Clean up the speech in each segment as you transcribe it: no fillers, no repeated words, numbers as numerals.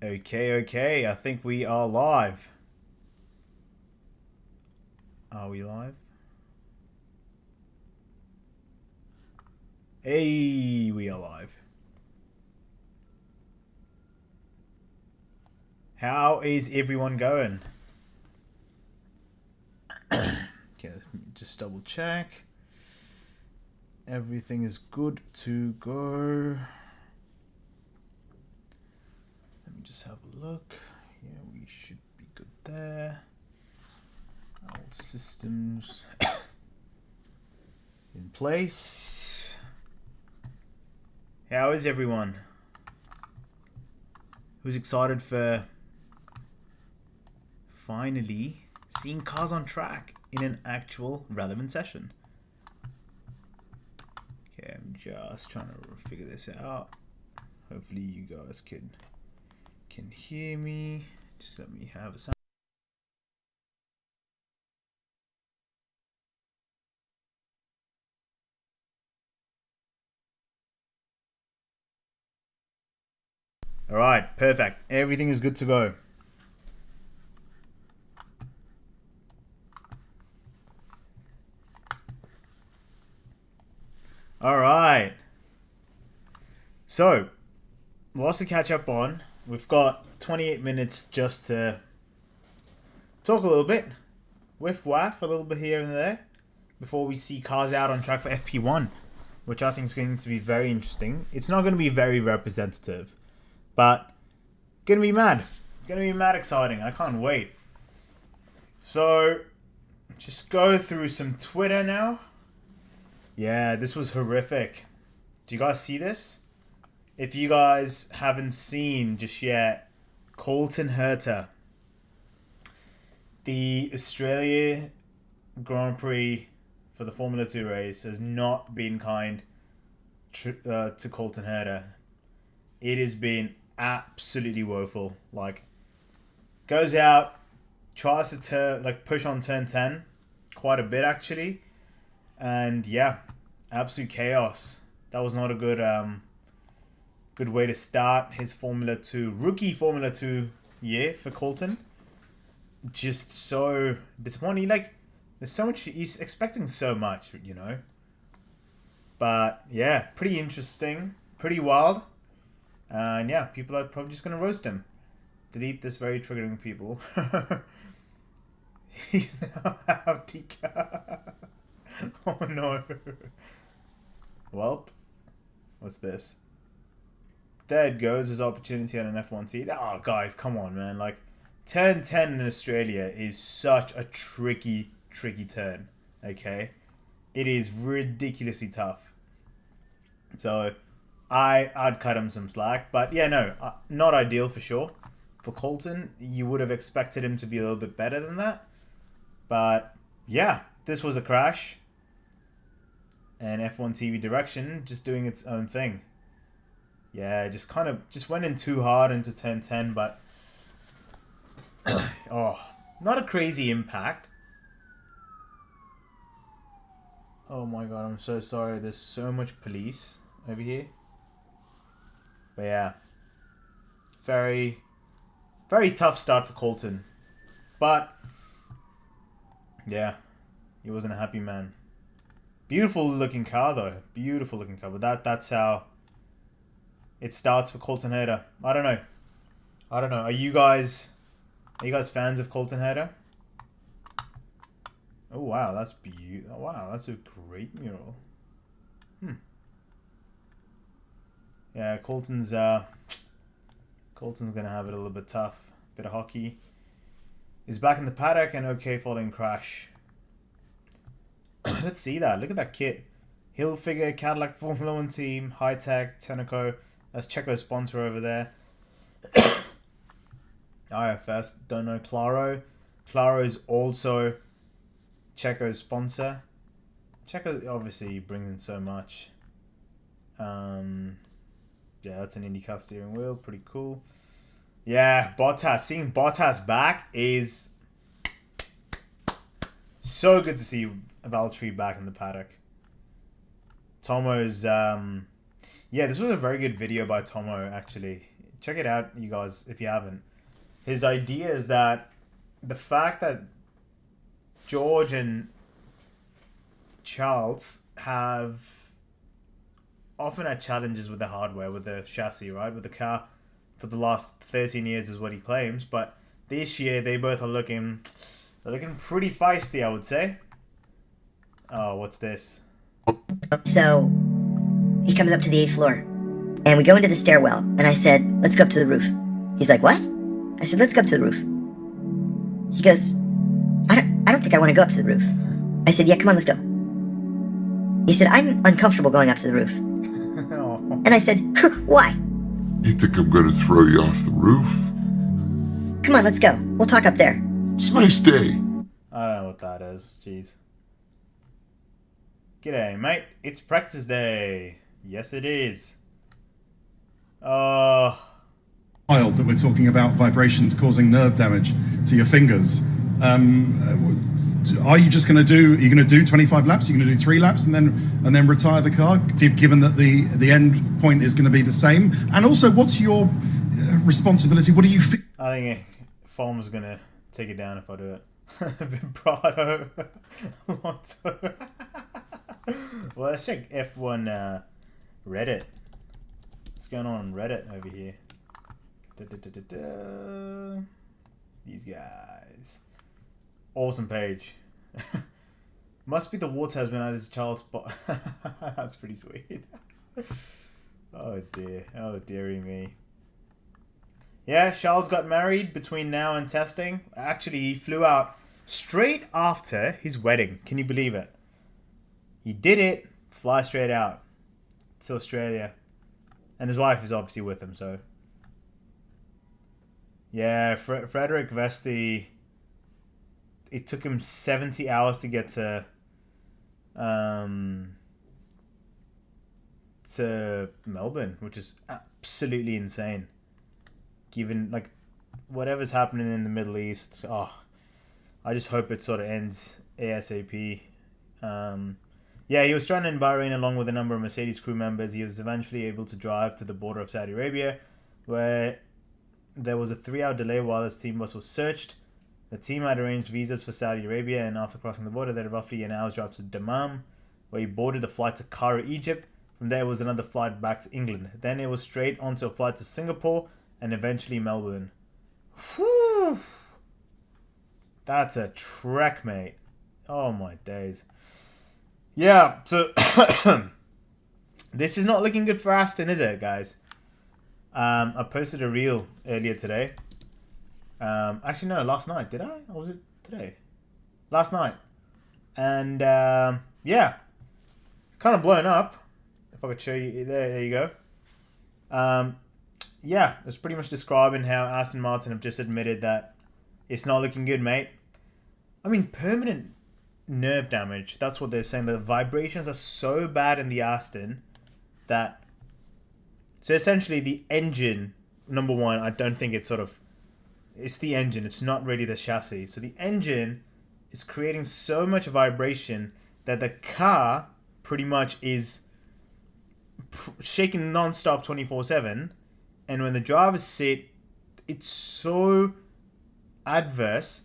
Okay, I think we are live. Are we live? Hey, we are live. How is everyone going? Okay, let me just double check. Everything is good to go. Let me just have a look. Yeah, we should be good there. All systems in place. How is everyone? Who's excited for finally seeing cars on track in an actual relevant session? Okay, I'm just trying to figure this out. Hopefully you guys can hear me. Just let me have a sound. All right, perfect. Everything is good to go. All right. So, lots to catch up on. We've got 28 minutes just to talk a little bit, whiff waff a little bit here and there, before we see cars out on track for FP1, which I think is going to be very interesting. It's not going to be very representative, but gonna be mad. It's gonna be mad exciting. I can't wait. So, just go through some Twitter now. Yeah, this was horrific. Do you guys see this? If you guys haven't seen just yet, Colton Herta, the Australian Grand Prix for the Formula 2 race, has not been kind to Colton Herta. It has been absolutely woeful. Like, goes out, tries to push on turn 10 quite a bit actually, and yeah, absolute chaos. That was not a good way to start his rookie Formula 2 year for Colton. Just so disappointing. Like, there's so much, he's expecting so much, you know. But yeah, pretty interesting, pretty wild. And yeah, people are probably just going to roast him. Delete this very triggering people. He's now out, Tika. Oh no. Welp. What's this? There it goes, his opportunity on an F1 seat. Oh, guys, come on, man. Like, turn 10 in Australia is such a tricky turn, okay? It is ridiculously tough. So, I'd cut him some slack. But yeah, no, not ideal for sure. For Colton, you would have expected him to be a little bit better than that. But yeah, this was a crash. And F1 TV direction just doing its own thing. Yeah, just went in too hard into turn 10, but oh, not a crazy impact. Oh my god, I'm so sorry. There's so much police over here. But yeah, very, very tough start for Colton. But yeah, he wasn't a happy man. Beautiful looking car though. Beautiful looking car. But that's how it starts for Colton Herta. I don't know. Are you guys fans of Colton Herta? Oh wow, that's beautiful. Oh, wow, that's a great mural. Yeah, Colton's gonna have it a little bit tough. Bit of hockey. He's back in the paddock and okay following crash. Let's see that. Look at that kit. Hilfiger, Cadillac Formula 1 team, High Tech, Tenneco. That's Checo's sponsor over there. IFS, don't know Claro. Claro is also Checo's sponsor. Checo obviously brings in so much. Yeah, that's an IndyCar steering wheel. Pretty cool. Yeah, Bottas. Seeing Bottas back is so good to see Valtteri back in the paddock. Tomo's yeah, this was a very good video by Tomo, actually. check it out, you guys, if you haven't. His idea is that the fact that George and Charles have often had challenges with the hardware, with the chassis, right? With the car for the last 13 years is what he claims. But this year, they both are looking pretty feisty, I would say. Oh, what's this? So he comes up to the 8th floor, and we go into the stairwell, and I said, let's go up to the roof. He's like, what? I said, let's go up to the roof. He goes, I don't think I want to go up to the roof. I said, yeah, come on, let's go. He said, I'm uncomfortable going up to the roof. And I said, why? You think I'm gonna throw you off the roof? Come on, let's go. We'll talk up there. It's a nice day. I don't know what that is. Jeez. G'day, mate. It's practice day. Yes, it is. That we're talking about vibrations causing nerve damage to your fingers. Are you just going to do? Are you going to do 25 laps? Are you going to do 3 laps and then retire the car? Given that the end point is going to be the same, and also, what's your responsibility? What do you feel? I think Fulham's going to take it down if I do it. Vibrato. Alonso. Well, let's check F1 Reddit. What's going on Reddit over here? These guys. Awesome page. Must be the water has been added to child's spot. That's pretty sweet. Oh dear. Oh dearie me. Yeah, Charles got married between now and testing. Actually, he flew out straight after his wedding. Can you believe it? He did it, fly straight out to Australia. And his wife is obviously with him, so. Yeah, Frederick Vesti, it took him 70 hours to get to Melbourne, which is absolutely insane. Given, like, whatever's happening in the Middle East, I just hope it sort of ends ASAP. Yeah, he was stranded in Bahrain along with a number of Mercedes crew members. He was eventually able to drive to the border of Saudi Arabia, where there was a 3-hour delay while his team bus was searched. The team had arranged visas for Saudi Arabia, and after crossing the border, they had roughly an hour's drive to Dammam, where he boarded a flight to Cairo, Egypt. From there was another flight back to England. Then it was straight onto a flight to Singapore, and eventually Melbourne. Whew! That's a trek, mate. Oh my days. Yeah, so this is not looking good for Aston, is it, guys? I posted a reel earlier today. Actually, no, last night. Did I? Or was it today? Last night. And, yeah. Kind of blown up. If I could show you. There you go. Yeah, it's pretty much describing how Aston Martin have just admitted that it's not looking good, mate. I mean, permanent nerve damage. That's what they're saying. The vibrations are so bad in the Aston that... So essentially the engine, number one, I don't think it's sort of... It's the engine. It's not really the chassis. So the engine is creating so much vibration that the car pretty much is shaking non-stop 24/7. And when the drivers sit, it's so adverse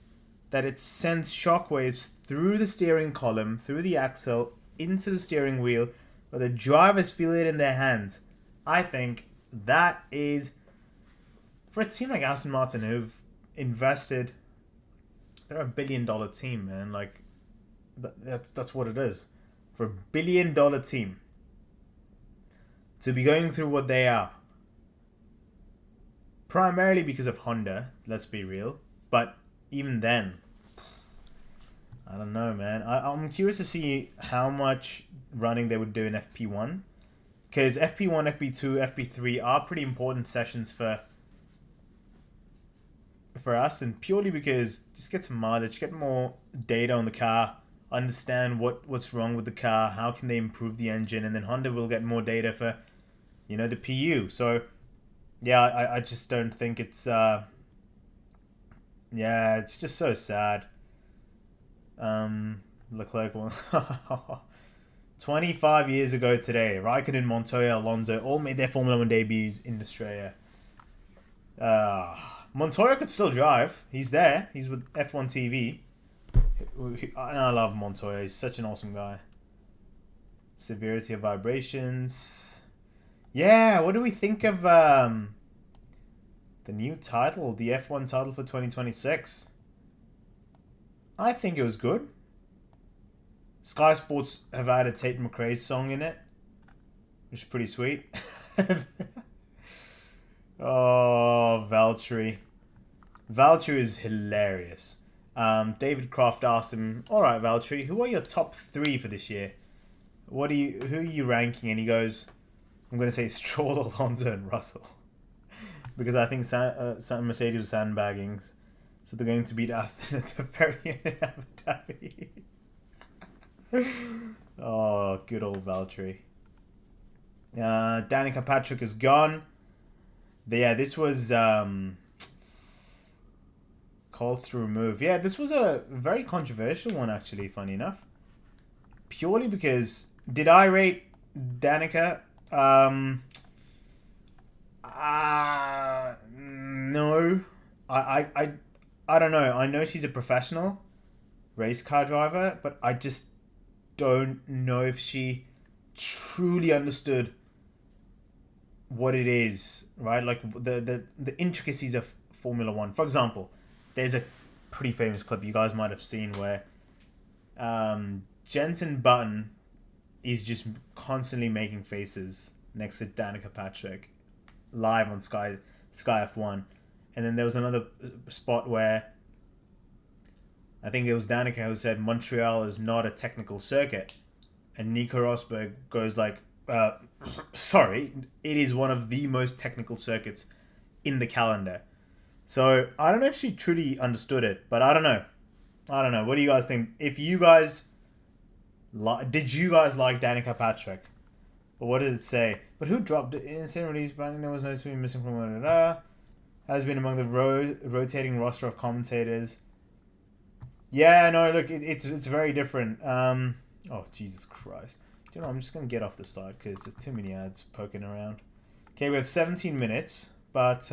that it sends shockwaves through the steering column, through the axle, into the steering wheel, where the drivers feel it in their hands. I think that is, for a team like Aston Martin who've invested, they're a $1 billion team, man. Like, that's what it is. For a $1 billion team to be going through what they are, primarily because of Honda, let's be real, but even then, I don't know, man. I'm curious to see how much running they would do in FP1, because FP1, FP2, FP3 are pretty important sessions for us, and purely because just get some mileage, get more data on the car, understand what's wrong with the car, how can they improve the engine, and then Honda will get more data for, you know, the PU. So yeah, I just don't think it's yeah, it's just so sad. Leclerc won. 25 years ago today, Raikkonen, Montoya, Alonso all made their Formula 1 debuts in Australia. Montoya could still drive. He's there. He's with F1 TV. And I love Montoya. He's such an awesome guy. Severity of vibrations. Yeah, what do we think of the new title, the F1 title for 2026? I think it was good. Sky Sports have added Tate McRae's song in it, which is pretty sweet. Oh, Valtteri. Valtteri is hilarious. David Croft asked him, "Alright, Valtteri, who are your top 3 for this year? Who are you ranking?" And he goes, "I'm going to say Stroll, Alonso, and Russell." Because I think Mercedes was sandbagging. So they're going to beat Aston at the very end of Abu Dhabi. Oh, good old Valtteri. Danica Patrick is gone. Yeah, this was calls to remove. Yeah, this was a very controversial one, actually, funny enough. Purely because, did I rate Danica? No. I don't know. I know she's a professional race car driver, but I just don't know if she truly understood what it is, right? Like the intricacies of Formula One. For example, there's a pretty famous clip you guys might have seen where Jenson Button is just constantly making faces next to Danica Patrick live on Sky F1. And then there was another spot where I think it was Danica who said Montreal is not a technical circuit. And Nico Rosberg goes like, sorry, it is one of the most technical circuits in the calendar. So I don't know if she truly understood it, but I don't know. What do you guys think? If you guys... did you guys like Danica Patrick? Or what did it say? But who dropped it? Instant release, Brandon, there was no to be missing from has been among the rotating roster of commentators. Yeah, no, look, it's very different. Oh, Jesus Christ. Do you know, I'm just going to get off the side because there's too many ads poking around. Okay, we have 17 minutes, but,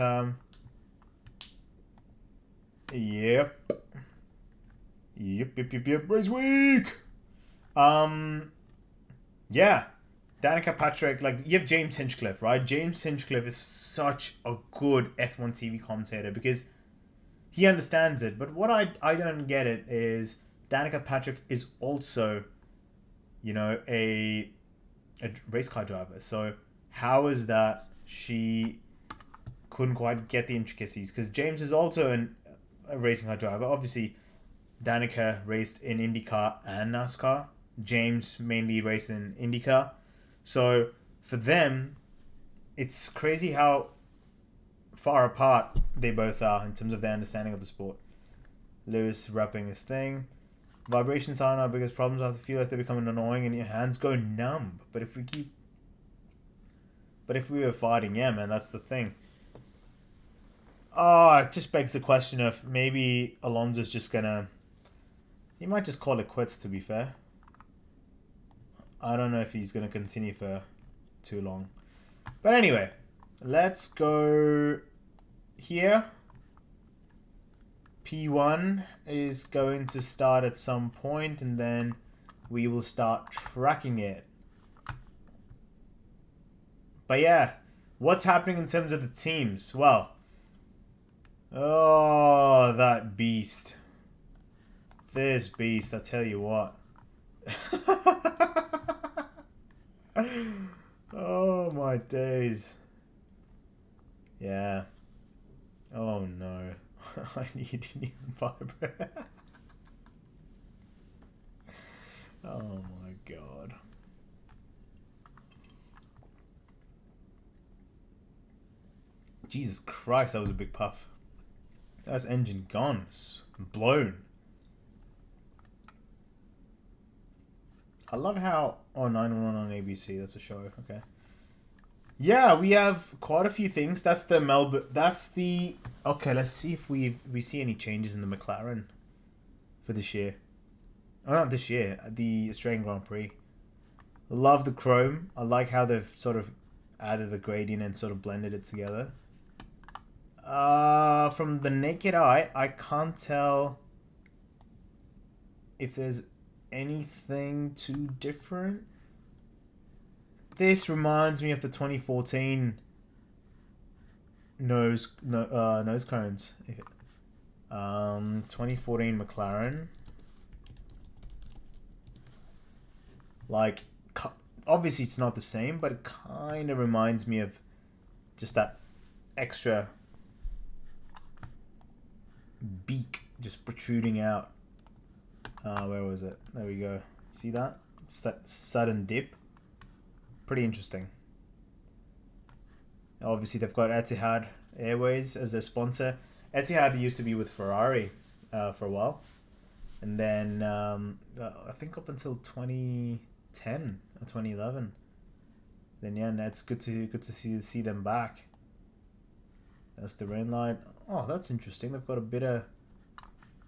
Yep, race week! Yeah. Danica Patrick, like, you have James Hinchcliffe, right? James Hinchcliffe is such a good F1 TV commentator because he understands it. But what I don't get it is Danica Patrick is also, you know, a race car driver. So how is that she couldn't quite get the intricacies? Because James is also a racing car driver. Obviously, Danica raced in IndyCar and NASCAR. James mainly raced in IndyCar. So for them, it's crazy how far apart they both are in terms of their understanding of the sport. Lewis wrapping his thing. Vibrations aren't our biggest problems. I feel like they're becoming annoying and your hands go numb. But if we were fighting, yeah, man, that's the thing. It just begs the question of maybe Alonso's just gonna... He might just call it quits, to be fair. I don't know if he's going to continue for too long. But anyway, let's go here. P1 is going to start at some point and then we will start tracking it. But yeah, what's happening in terms of the teams? Well, oh, that beast. This beast, I tell you what. Oh my days. Yeah. Oh no. I need a new vibrator. Oh my god. Jesus Christ, that was a big puff. That's engine gone. Blown. I love how... Oh, 911 on ABC. That's a show. Okay. Yeah, we have quite a few things. That's the Melbourne... That's the... Okay, let's see if we see any changes in the McLaren for this year. Oh, not this year. The Australian Grand Prix. Love the chrome. I like how they've sort of added the gradient and sort of blended it together. From the naked eye, I can't tell if there's anything too different. This reminds me of the 2014 nose cones. 2014 McLaren. Like, obviously it's not the same, but it kind of reminds me of just that extra beak just protruding out. Where was it? There we go. See that? Just that sudden dip. Pretty interesting. Obviously they've got Etihad Airways as their sponsor. Etihad used to be with Ferrari for a while, and then I think up until 2010 or 2011. Then yeah, that's good to see them back. That's the rain light. Oh, that's interesting. They've got a bit of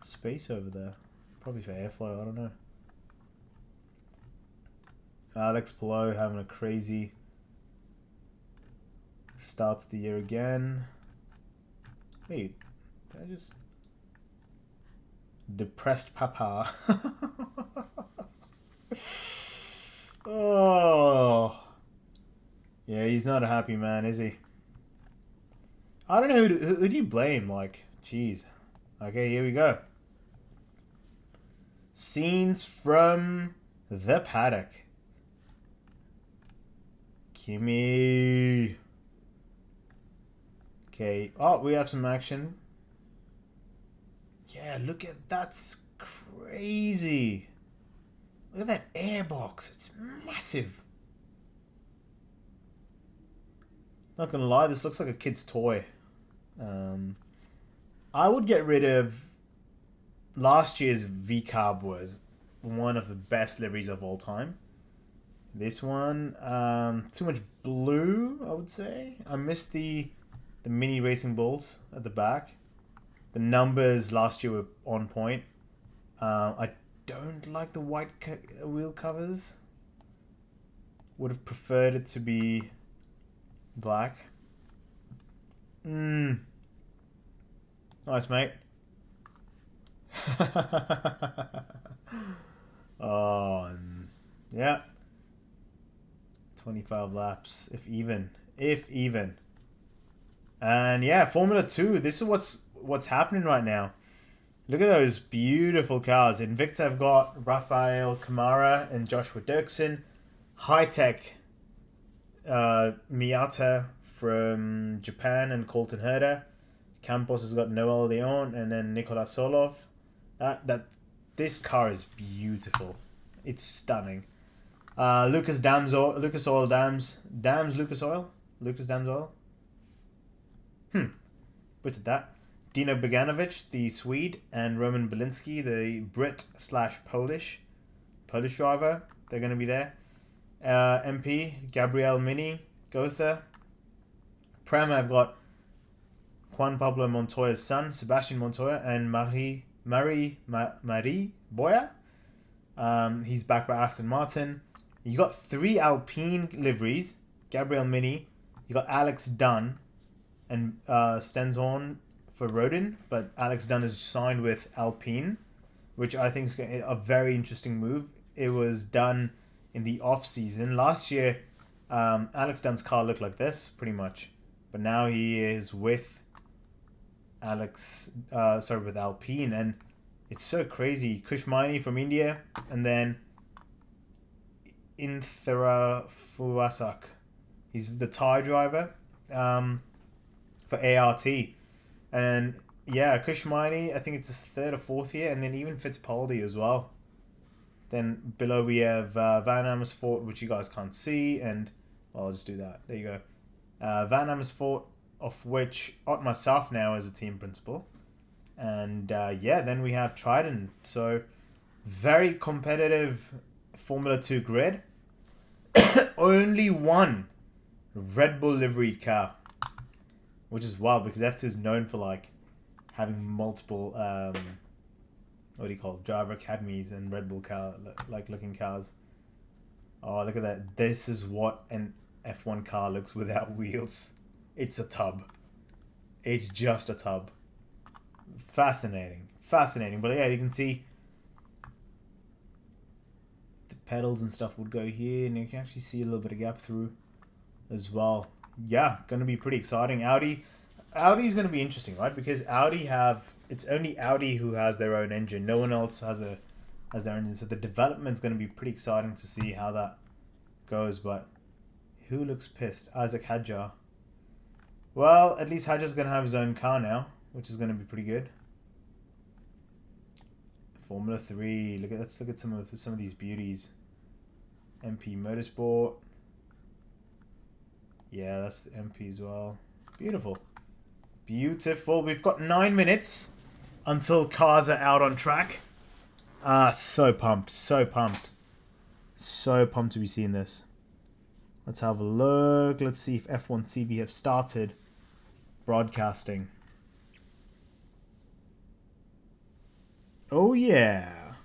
space over there, probably for airflow. I don't know. Alex Palou having a crazy start to the year again. Wait, did I just... Depressed Papa. Oh. Yeah, he's not a happy man, is he? I don't know, who do you blame? Like, jeez. Okay, here we go. Scenes from the paddock. Kimmy. Okay. Oh, we have some action. Yeah, look at that's crazy. Look at that airbox. It's massive. Not gonna lie, this looks like a kid's toy. I would get rid of last year's V-Carb. Was one of the best liveries of all time. This one, too much blue, I would say. I missed the mini racing balls at the back. The numbers last year were on point. I don't like the white wheel covers. Would have preferred it to be black. Nice, mate. Oh, yeah. 25 laps, if even. And yeah, Formula 2, this is what's happening right now. Look at those beautiful cars. Invicta have got Rafael Kamara and Joshua Dirksen. High-tech Miata from Japan and Colton Herta. Campos has got Noel Leon and then Nicolas Solov. This car is beautiful. It's stunning. Lucas Oil Dams. Butchered that. Dino Beganovic, the Swede, and Roman Belinsky, the Brit/Polish driver. They're going to be there. MP, Gabriel Mini, Gotha. Prem, I've got Juan Pablo Montoya's son, Sebastian Montoya, and Marie Boya. He's backed by Aston Martin. You got 3 Alpine liveries. Gabriel Mini. You got Alex Dunn and Stenzhorn for Rodin, but Alex Dunn is signed with Alpine, which I think is a very interesting move. It was done in the off season last year. Alex Dunn's car looked like this pretty much, but now he is with with Alpine, and it's so crazy. Kushmani from India, and then Inthara Fuasak. He's the Thai driver for ART. And yeah, Kushmani, I think it's his 3rd or 4th year, and then even Fittipaldi as well. Then below we have Van Amersfoort, which you guys can't see, and well, I'll just do that. There you go. Van Amersfoort, of which Otmar Saf now is a team principal. And yeah, then we have Trident. So very competitive Formula 2 grid. Only one Red Bull liveried car, which is wild because F2 is known for like having multiple driver academies and Red Bull car like looking cars. Oh, look at that. This is what an F1 car looks without wheels. It's a tub. It's just a tub. Fascinating. Fascinating. But yeah, you can see the pedals and stuff would go here, and you can actually see a little bit of gap through as well. Yeah, going to be pretty exciting. Audi's going to be interesting, right? Because it's only Audi who has their own engine. No one else has their engine. So the development's going to be pretty exciting to see how that goes. But who looks pissed? Isaac Hadjar. Well, at least Hadjar's going to have his own car now, which is going to be pretty good. Formula 3. Let's look at some of these beauties. MP Motorsport. Yeah, that's the MP as well. Beautiful. Beautiful. We've got 9 minutes until cars are out on track. So pumped. So pumped. So pumped to be seeing this. Let's have a look. Let's see if F1 TV have started broadcasting. Oh yeah.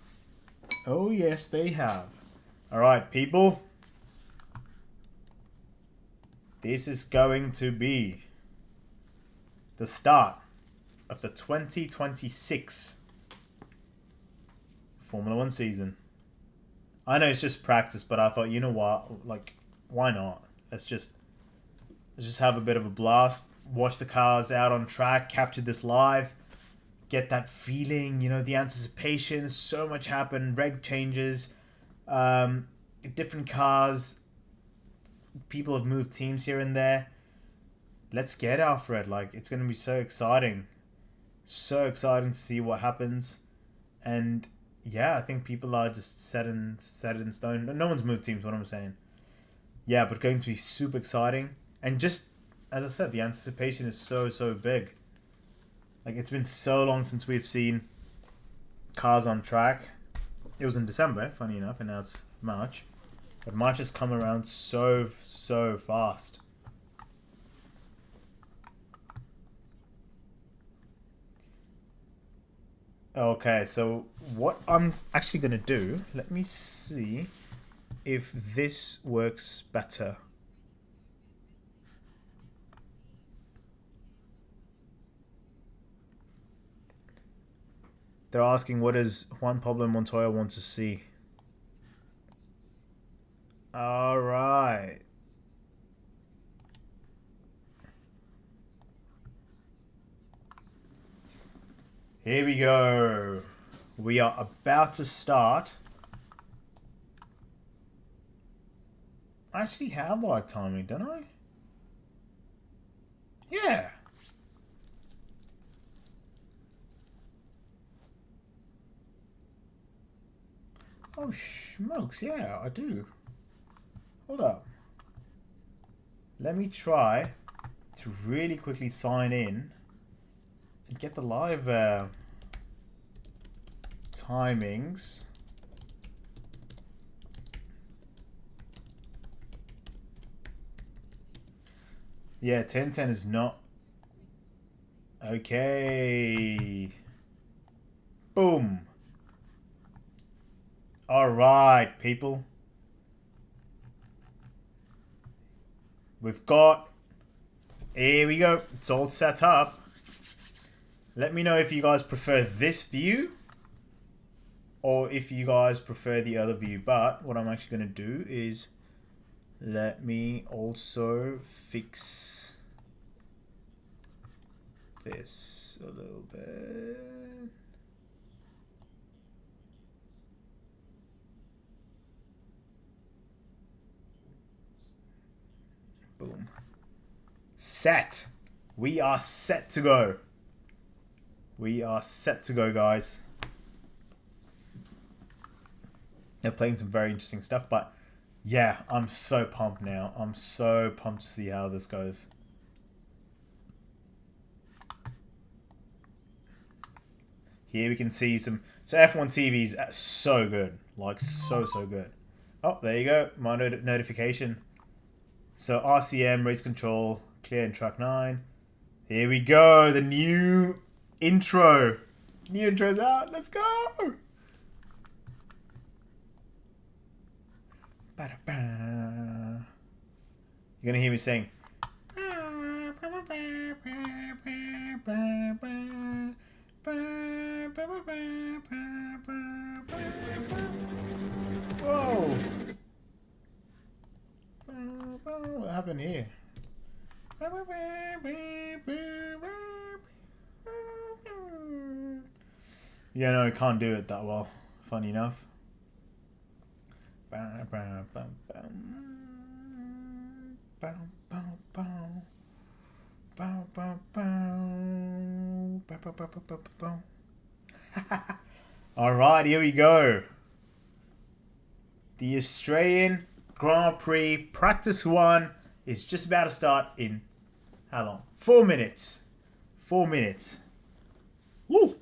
Oh yes, they have. Alright, people. This is going to be the start of the 2026 Formula 1 season. I know it's just practice, but I thought, you know what? Like, why not? Let's just have a bit of a blast. Watch the cars out on track. Capture this live. Get that feeling, you know, the anticipation. So much happened. Reg changes. Different cars. People have moved teams here and there. Let's get Alfred. Like, it's going to be so exciting. So exciting to see what happens. And yeah, I think people are just set in stone. No one's moved teams, what I'm saying. Yeah, but going to be super exciting. And just, as I said, the anticipation is so big. Like, it's been so long since we've seen cars on track. It was in December, funny enough, and now it's March. But March has come around so fast. Okay, so what I'm actually going to do, let me see if this works better. They're asking, what does Juan Pablo Montoya want to see? All right. Here we go. We are about to start. I actually have like timing, don't I? Yeah. Oh, smokes, yeah, I do. Hold up. Let me try to really quickly sign in and get the live timings. Yeah, 1010 is not. Okay. Boom. Alright, people. We've got... Here we go. It's all set up. Let me know if you guys prefer this view or if you guys prefer the other view. But what I'm actually going to do is let me also fix this a little bit. Boom. Set. We are set to go. We are set to go, guys. They're playing some very interesting stuff, but yeah, I'm so pumped now. I'm so pumped to see how this goes. Here we can see some... So F1 TV is so good. Like, so good. Oh, there you go. My notification. So RCM, race control, clear in track 9. Here we go. The new intro. New intro's out. Let's go. You're going to hear me sing. happened here? Yeah, no, I can't do it that well. Funny enough. Alright, here we go. The Australian Grand Prix Practice 1 is just about to start in how long? 4 minutes. 4 minutes. Woo!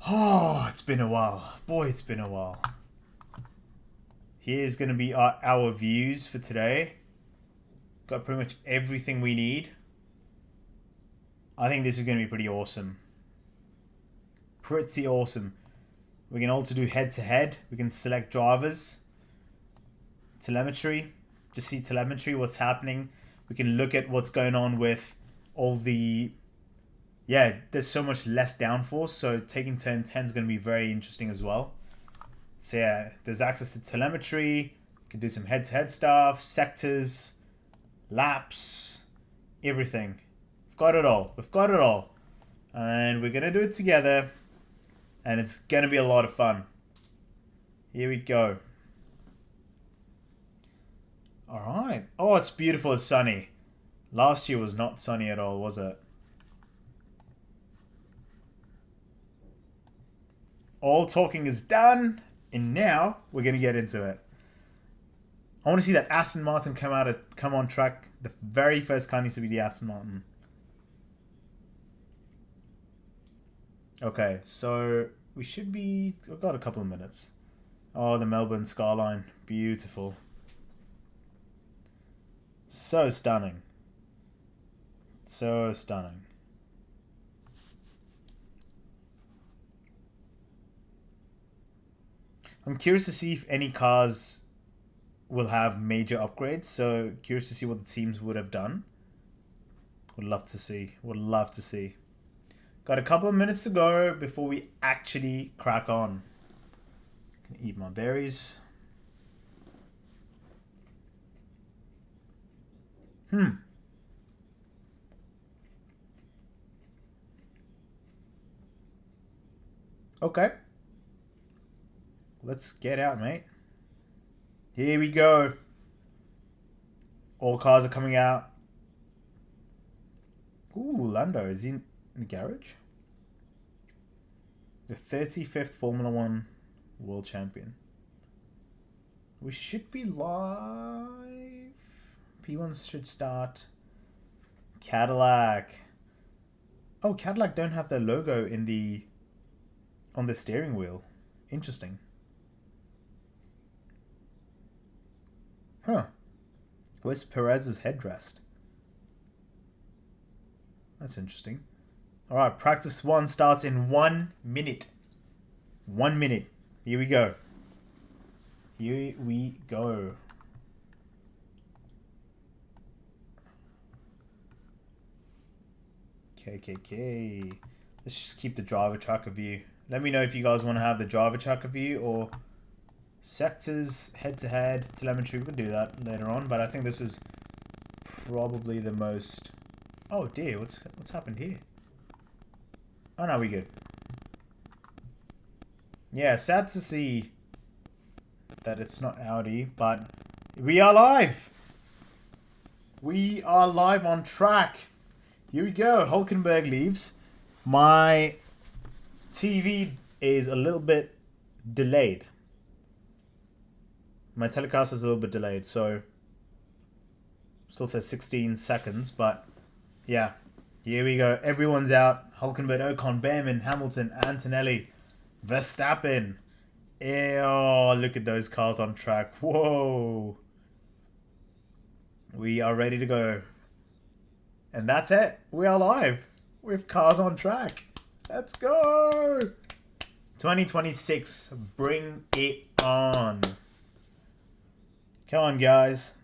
Oh, it's been a while. Boy, it's been a while. Here's going to be our views for today. Got pretty much everything we need. I think this is going to be pretty awesome. Pretty awesome. We can also do head-to-head. We can select drivers. Telemetry. Just see telemetry, what's happening. We can look at what's going on with all the... Yeah, there's so much less downforce, so taking turn 10 is going to be very interesting as well. So yeah, there's access to telemetry. We can do some head-to-head stuff, sectors, laps, everything. We've got it all. We've got it all. And we're going to do it together. And it's going to be a lot of fun. Here we go. Alright. Oh, it's beautiful. It's sunny. Last year was not sunny at all, was it? All talking is done. And now we're going to get into it. I want to see that Aston Martin come on track. The very first car needs to be the Aston Martin. Okay, so we should be... We've got a couple of minutes. Oh, the Melbourne skyline. Beautiful. So stunning. So stunning. I'm curious to see if any cars will have major upgrades. So curious to see what the teams would have done. Would love to see. Would love to see. Got a couple of minutes to go before we actually crack on. Gonna eat my berries. Okay. Let's get out, mate. Here we go. All cars are coming out. Ooh, Lando. Is he in the garage? The 35th Formula 1 World Champion. We should be live. P1s should start. Cadillac. Oh, Cadillac don't have their logo in on the steering wheel. Interesting. Huh. Where's Perez's headrest? That's interesting. Alright, practice 1 starts in 1 minute. 1 minute. Here we go. Here we go. KKK. Let's just keep the driver tracker view. Let me know if you guys want to have the driver tracker view or sectors, head-to-head, telemetry. We can do that later on, but I think this is probably the most... Oh dear, what's happened here? Oh no, we good. Yeah, sad to see that it's not Audi, but we are live. We are live on track. Here we go. Hulkenberg leaves. My TV is a little bit delayed. My telecast is a little bit delayed, so still says 16 seconds, but yeah. Here we go. Everyone's out. Hulkenberg, Ocon, Behrman, Hamilton, Antonelli, Verstappen. Oh, look at those cars on track. Whoa. We are ready to go. And that's it. We are live with cars on track. Let's go. 2026. Bring it on. Come on, guys.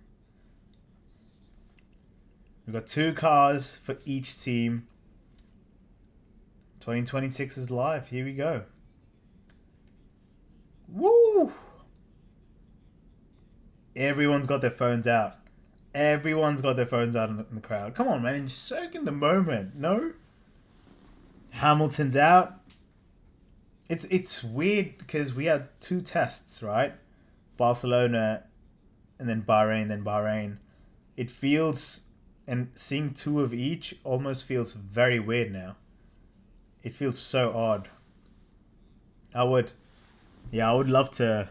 We've got 2 cars for each team. 2026 is live. Here we go. Woo! Everyone's got their phones out. Everyone's got their phones out in the crowd. Come on, man. And soak in the moment. No? Hamilton's out. It's weird because we had 2 tests, right? Barcelona and then Bahrain. It feels, and seeing 2 of each almost feels very weird now. It feels so odd. I would love to.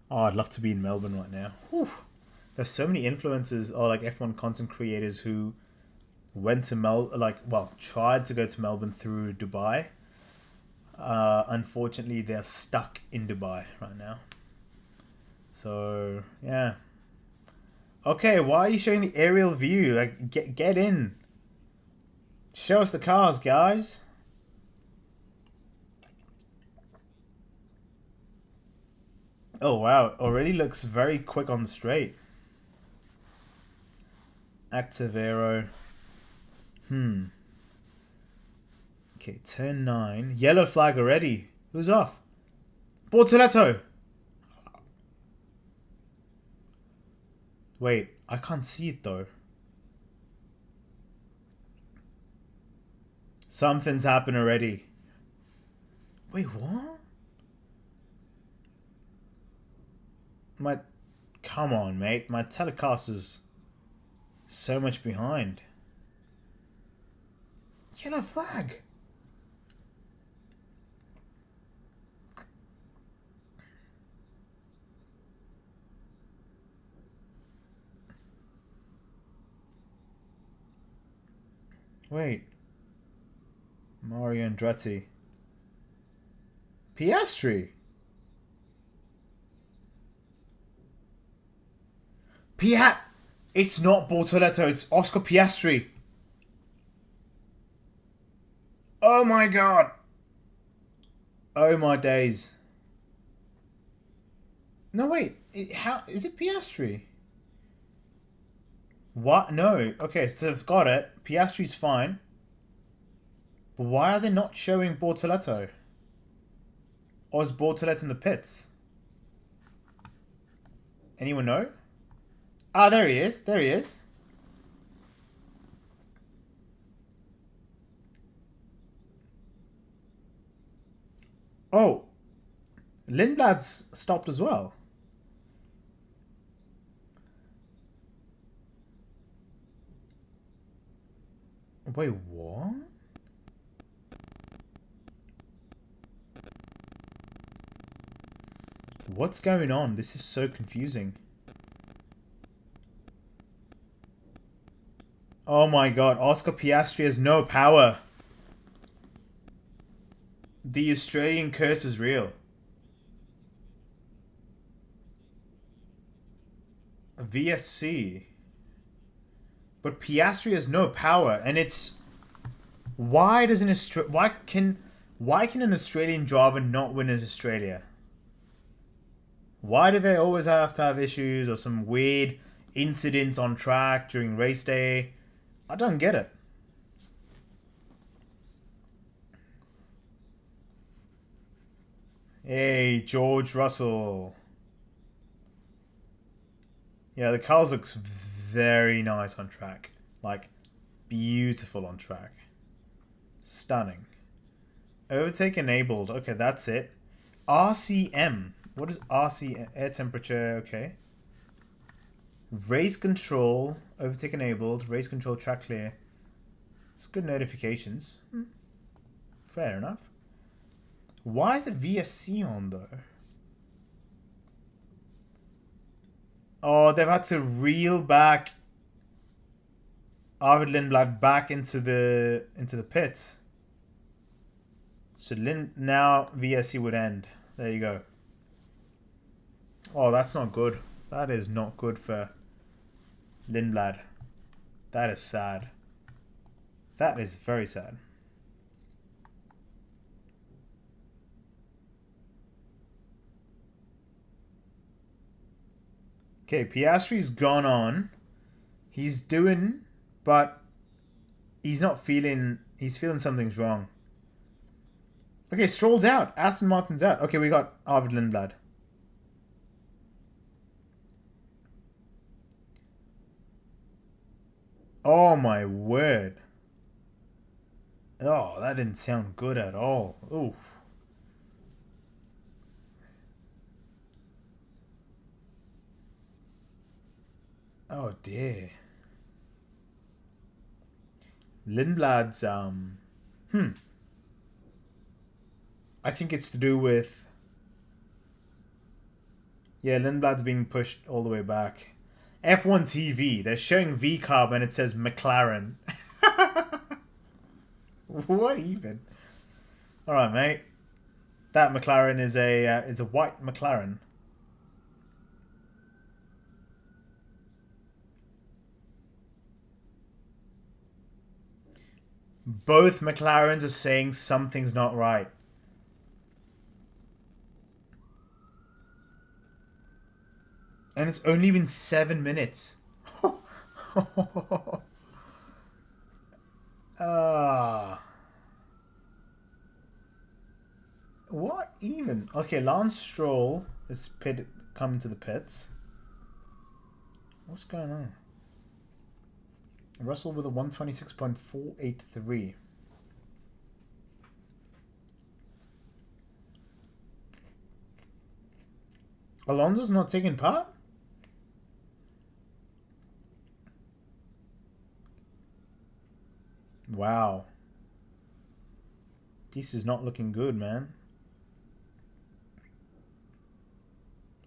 Oh, I'd love to be in Melbourne right now. Whew. There's so many influencers or like F1 content creators who went to tried to go to Melbourne through Dubai. Unfortunately, they're stuck in Dubai right now. So yeah. Okay, why are you showing the aerial view? Like, get in. Show us the cars, guys. Oh wow, already looks very quick on the straight. Active aero. Okay, turn 9. Yellow flag already. Who's off? Bortoletto. Wait, I can't see it though. Something's happened already. Wait, what? Come on, mate. My telecast is so much behind. Yellow flag. Wait. Mario Andretti. Piastri. It's not Bortoletto, it's Oscar Piastri. Oh my god. Oh my days. No wait, how is it Piastri? What? No. Okay, so I've got it. Piastri's fine. But why are they not showing Bortoletto? Or is Bortoletto in the pits? Anyone know? Ah, there he is. There he is. Oh. Lindblad's stopped as well. Wait, what? What's going on? This is so confusing. Oh my god, Oscar Piastri has no power. The Australian curse is real. VSC. But Piastri has no power, and it's... Why can an Australian driver not win in Australia? Why do they always have to have issues or some weird incidents on track during race day? I don't get it. Hey, George Russell. Yeah, the cars looks very nice on track. Like, beautiful on track. Stunning. Overtake enabled. Okay, that's it. RCM. What is RCM? Air temperature. Okay. Race control. Overtake enabled. Race control track clear. It's good notifications. Fair enough. Why is the VSC on though? Oh, they've had to reel back Arvid Lindblad back into the pits. So now VSC would end. There you go. Oh, that's not good. That is not good for Lindblad. That is sad. That is very sad. Okay, Piastri's gone on. He's doing, but he's not feeling... He's feeling something's wrong. Okay, Stroll's out. Aston Martin's out. Okay, we got Arvid Lindblad. Oh my word. Oh, that didn't sound good at all. Ooh. Oh dear. Lindblad's I think it's to do with, yeah, Lindblad's being pushed all the way back. F1 TV, they're showing V-carb and it says McLaren. What even? Alright, mate. That McLaren is a white McLaren. Both McLarens are saying something's not right. And it's only been 7 minutes. What even? Okay, Lance Stroll is coming to the pits. What's going on? Russell with a 126.483. Alonso's not taking part? Wow. This is not looking good, man.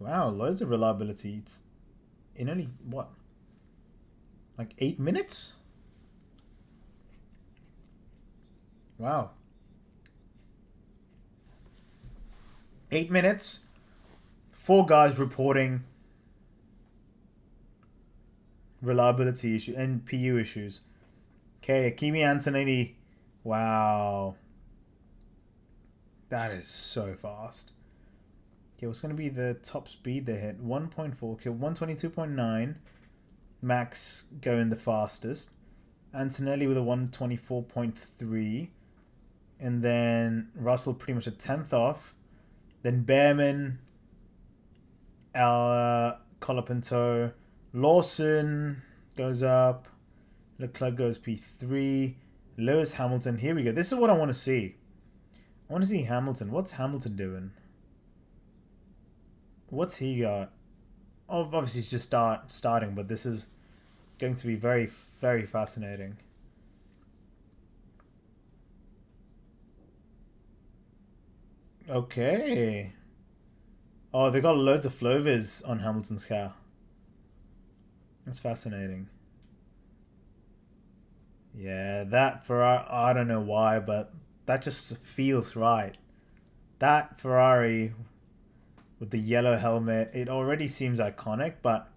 Wow, loads of reliability. It's in only, what? Like 8 minutes? Wow. 8 minutes. 4 guys reporting reliability issue and PU issues. Okay, Kimi Antonelli. Wow. That is so fast. Okay, what's going to be the top speed they hit? 1.4. Okay, 122.9. Max going the fastest. Antonelli with a 124.3. And then Russell pretty much a 10th off. Then Behrman, Colapinto, Lawson goes up. Leclerc goes P3. Lewis Hamilton. Here we go. This is what I want to see. I want to see Hamilton. What's Hamilton doing? What's he got? Oh, obviously he's just starting, but this is going to be very, very fascinating. Okay. Oh, they got loads of Flovers on Hamilton's car. That's fascinating. Yeah, that Ferrari, I don't know why, but that just feels right. That Ferrari with the yellow helmet, it already seems iconic, but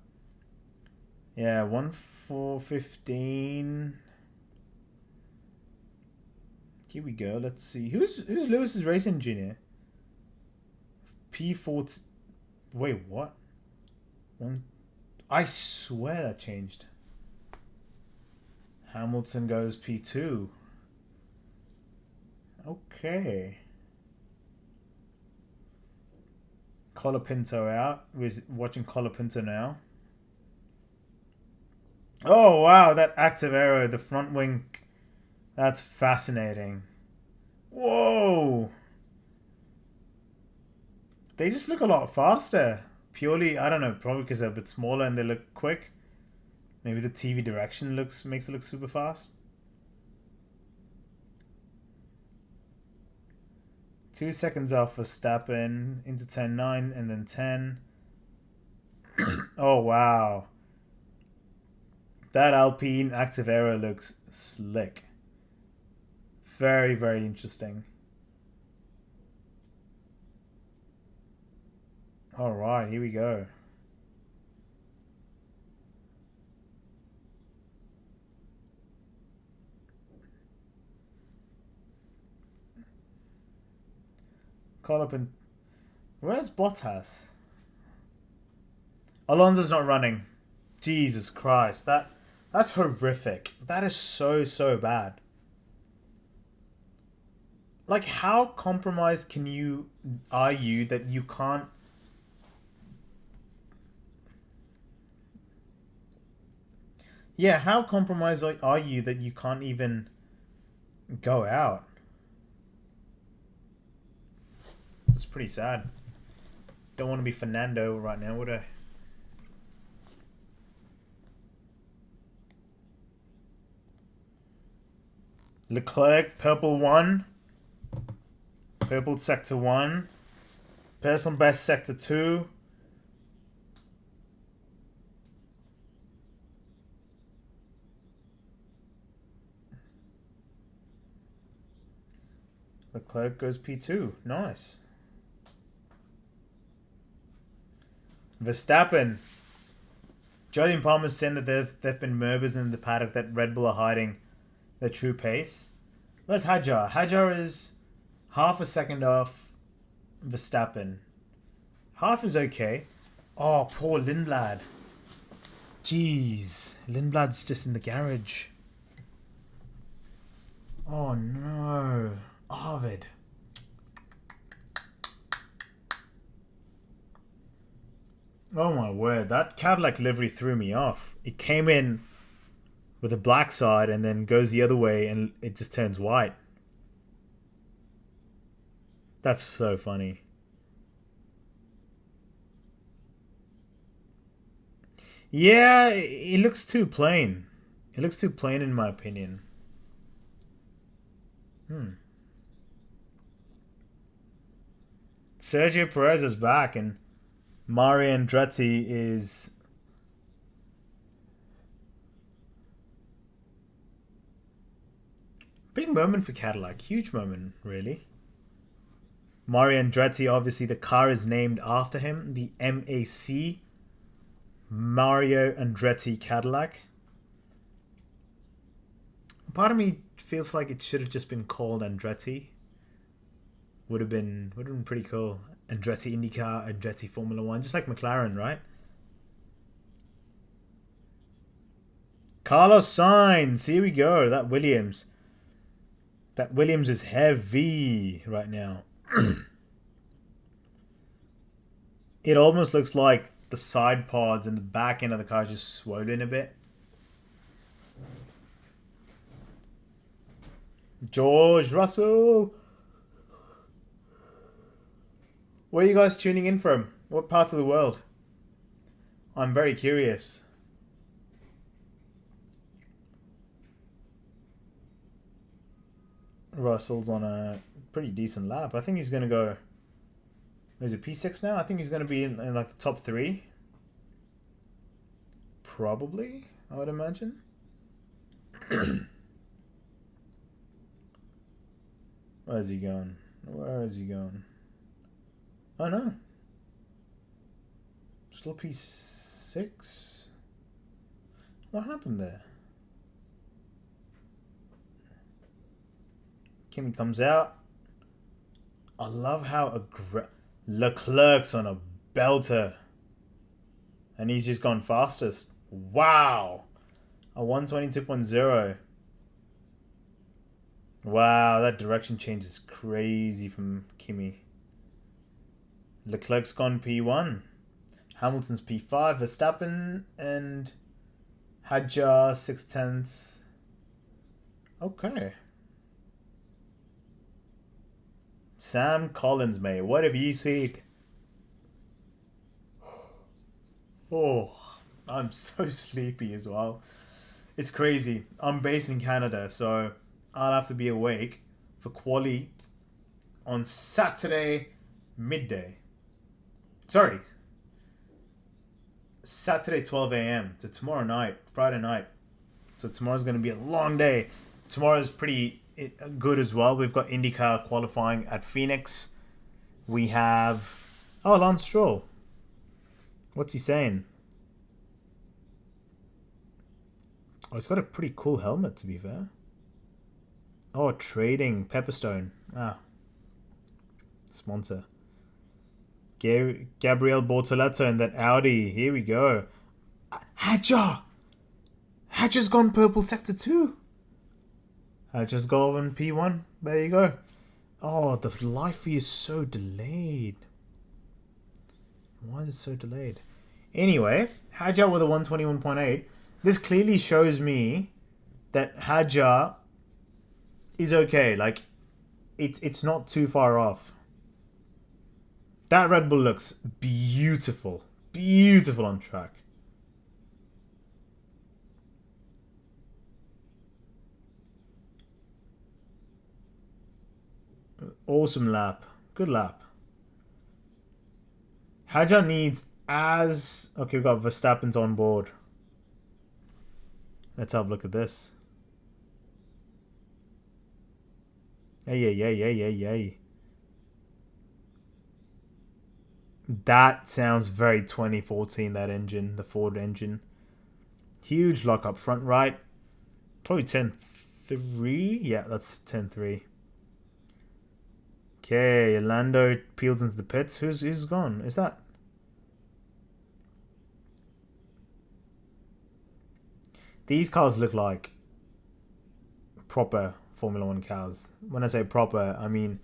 yeah, 1.415. Here we go. Let's see. Who's Lewis's race engineer? P4. Wait, what? I swear that changed. Hamilton goes P2. Okay. Colapinto out. We're watching Colapinto now. Oh, wow. That active aero, the front wing. That's fascinating. Whoa. They just look a lot faster. Purely, I don't know, probably because they're a bit smaller and they look quick. Maybe the TV direction makes it look super fast. 2 seconds off for Verstappen into turn 9 and then 10. Oh, wow. That Alpine active aero looks slick. Very, very interesting. Alright, here we go. Call up and... Where's Bottas? Alonso's not running. Jesus Christ. That's horrific. That is so bad. Like, how compromised are you that you can't... Yeah, how compromised are you that you can't even go out? It's pretty sad. Don't want to be Fernando right now, would I? Leclerc, purple 1. Purple sector 1. Personal best sector 2. Leclerc goes P2. Nice. Verstappen. Jolyon Palmer's saying that they've been murmurs in the paddock that Red Bull are hiding their true pace. Where's Hadjar? Hadjar is half a second off Verstappen. Half is okay. Oh, poor Lindblad. Jeez. Lindblad's just in the garage. Oh no. Arvid. Oh my word, that Cadillac livery threw me off. It came in with a black side and then goes the other way and it just turns white. That's so funny. Yeah, it looks too plain. It looks too plain in my opinion. Sergio Perez is back and Mario Andretti is... Big moment for Cadillac. Huge moment, really. Mario Andretti, obviously the car is named after him. The MAC. Mario Andretti Cadillac. Part of me feels like it should have just been called Andretti. Would have been pretty cool. Andretti IndyCar, Andretti Formula One, just like McLaren, right? Carlos Sainz, here we go. That Williams is heavy right now. It almost looks like the side pods and the back end of the car is just swollen a bit. George Russell. Where are you guys tuning in from? What parts of the world? I'm very curious. Russell's on a pretty decent lap. I think he's going to go... Is it P6 now? I think he's going to be in like the top 3. Probably, I would imagine. Where is he going? Where is he going? Oh no. Still P6? What happened there? Kimi comes out. I love how Leclerc's on a belter. And he's just gone fastest. Wow. A 122.0. Wow, that direction change is crazy from Kimi. Leclerc's gone P1. Hamilton's P5. Verstappen and Hadjar 6/10. Okay. Sam Collins, mate. What have you seen? Oh, I'm so sleepy as well. It's crazy. I'm based in Canada, so I'll have to be awake for quali on Saturday midday. Sorry. Saturday 12 a.m. to tomorrow night, Friday night. So tomorrow's going to be a long day. Tomorrow's pretty good as well. We've got IndyCar qualifying at Phoenix. We have... Oh, Lance Stroll. What's he saying? Oh, he's got a pretty cool helmet, to be fair. Oh, trading Pepperstone. Ah. Sponsor. Gabriel Bortoletto in that Audi. Here we go. Hadjar! Hadjar's gone purple sector 2. Hadjar's gone P1. There you go. Oh, the live feed is so delayed. Why is it so delayed? Anyway, Hadjar with a 121.8. This clearly shows me that Hadjar is okay. Like, it's not too far off. That Red Bull looks beautiful. Beautiful on track. Awesome lap. Good lap. Hadjar needs as... Okay, we've got Verstappen's on board. Let's have a look at this. Hey. That sounds very 2014, that engine, the Ford engine. Huge lock up front right. Probably 10.3. Yeah, that's 10.3. Okay, Lando peels into the pits. Who's gone? Is that... These cars look like proper Formula 1 cars. When I say proper, I mean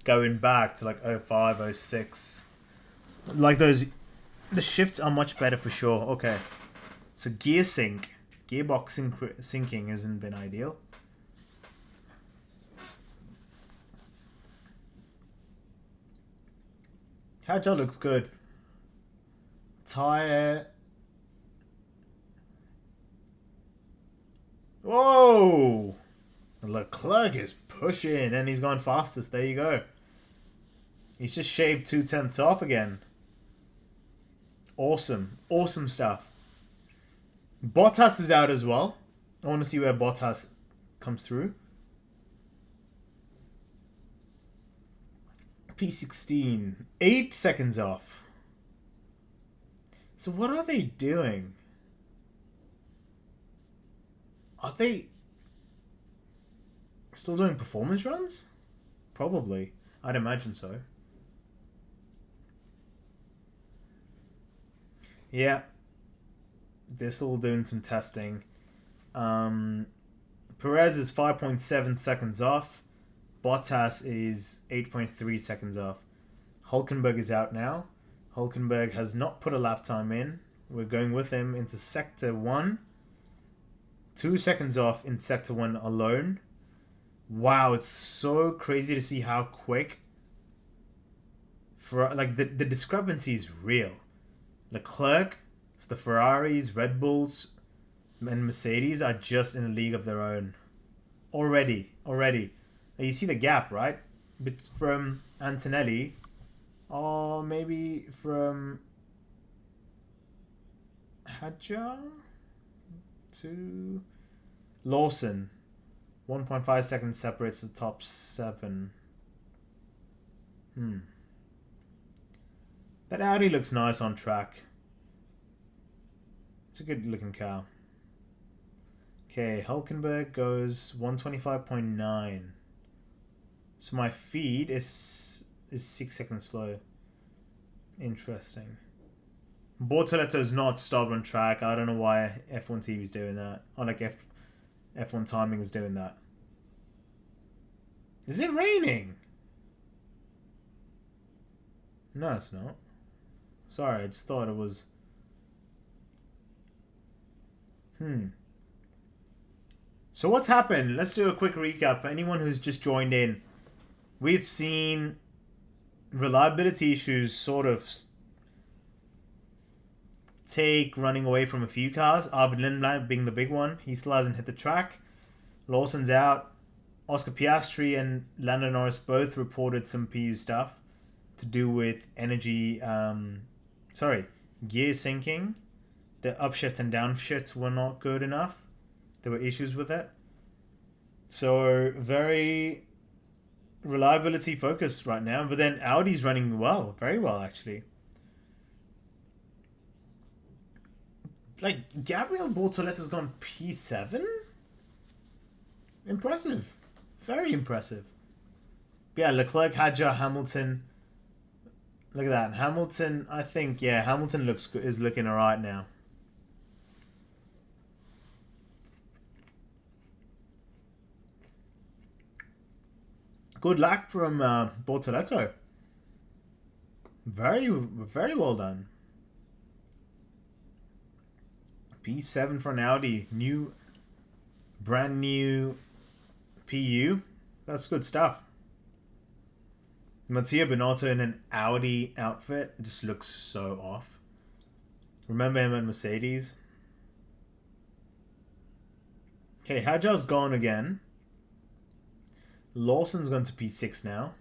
going back to like 05, 06. Like those... The shifts are much better for sure. Okay. So gear sync. Gearbox syncing hasn't been ideal. Hadjar looks good. Tyre... Whoa! Leclerc is pushing and he's gone fastest. There you go. He's just shaved 2/10 off again. Awesome. Awesome stuff. Bottas is out as well. I want to see where Bottas comes through. P16. 8 seconds off. So what are they doing? Are they still doing performance runs? Probably. I'd imagine so. Yeah. They're still doing some testing. Perez is 5.7 seconds off. Bottas is 8.3 seconds off. Hulkenberg is out now. Hulkenberg has not put a lap time in. We're going with him into Sector 1. 2 seconds off in Sector 1 alone. Wow, it's so crazy to see how quick. For like the discrepancy is real. Leclerc, the Ferraris, Red Bulls, and Mercedes are just in a league of their own. Already. Now you see the gap, right? But from Antonelli, or maybe from Hadjar to Lawson. 1.5 seconds separates the top 7. That Audi looks nice on track. It's a good looking car. Okay, Hulkenberg goes 125.9. So my feed is 6 seconds slow. Interesting. Bortoletto's not stopped on track. I don't know why F1 TV is doing that. Or like F1 timing is doing that. Is it raining? No, it's not. Sorry, I just thought it was... So what's happened? Let's do a quick recap for anyone who's just joined in. We've seen reliability issues sort of take running away from a few cars. Arvid Lindblad being the big one. He still hasn't hit the track. Lawson's out. Oscar Piastri and Lando Norris both reported some PU stuff to do with energy... gear syncing. The upshift and downshifts were not good enough. There were issues with it. So, very reliability focused right now. But then Audi's running well. Very well, actually. Like, Gabriel Bortoletta's gone P7? Impressive. Very impressive. But yeah, Leclerc, Hadjar, Hamilton. Look at that. Hamilton, I think, yeah, Hamilton is looking alright now. Good luck from Bortoletto. Very well done. P7 for an Audi. Brand new PU. That's good stuff. Mattia Binotto in an Audi outfit just looks so off. Remember him at Mercedes? Okay, Hadjar's gone again. Lawson's gone to P6 now.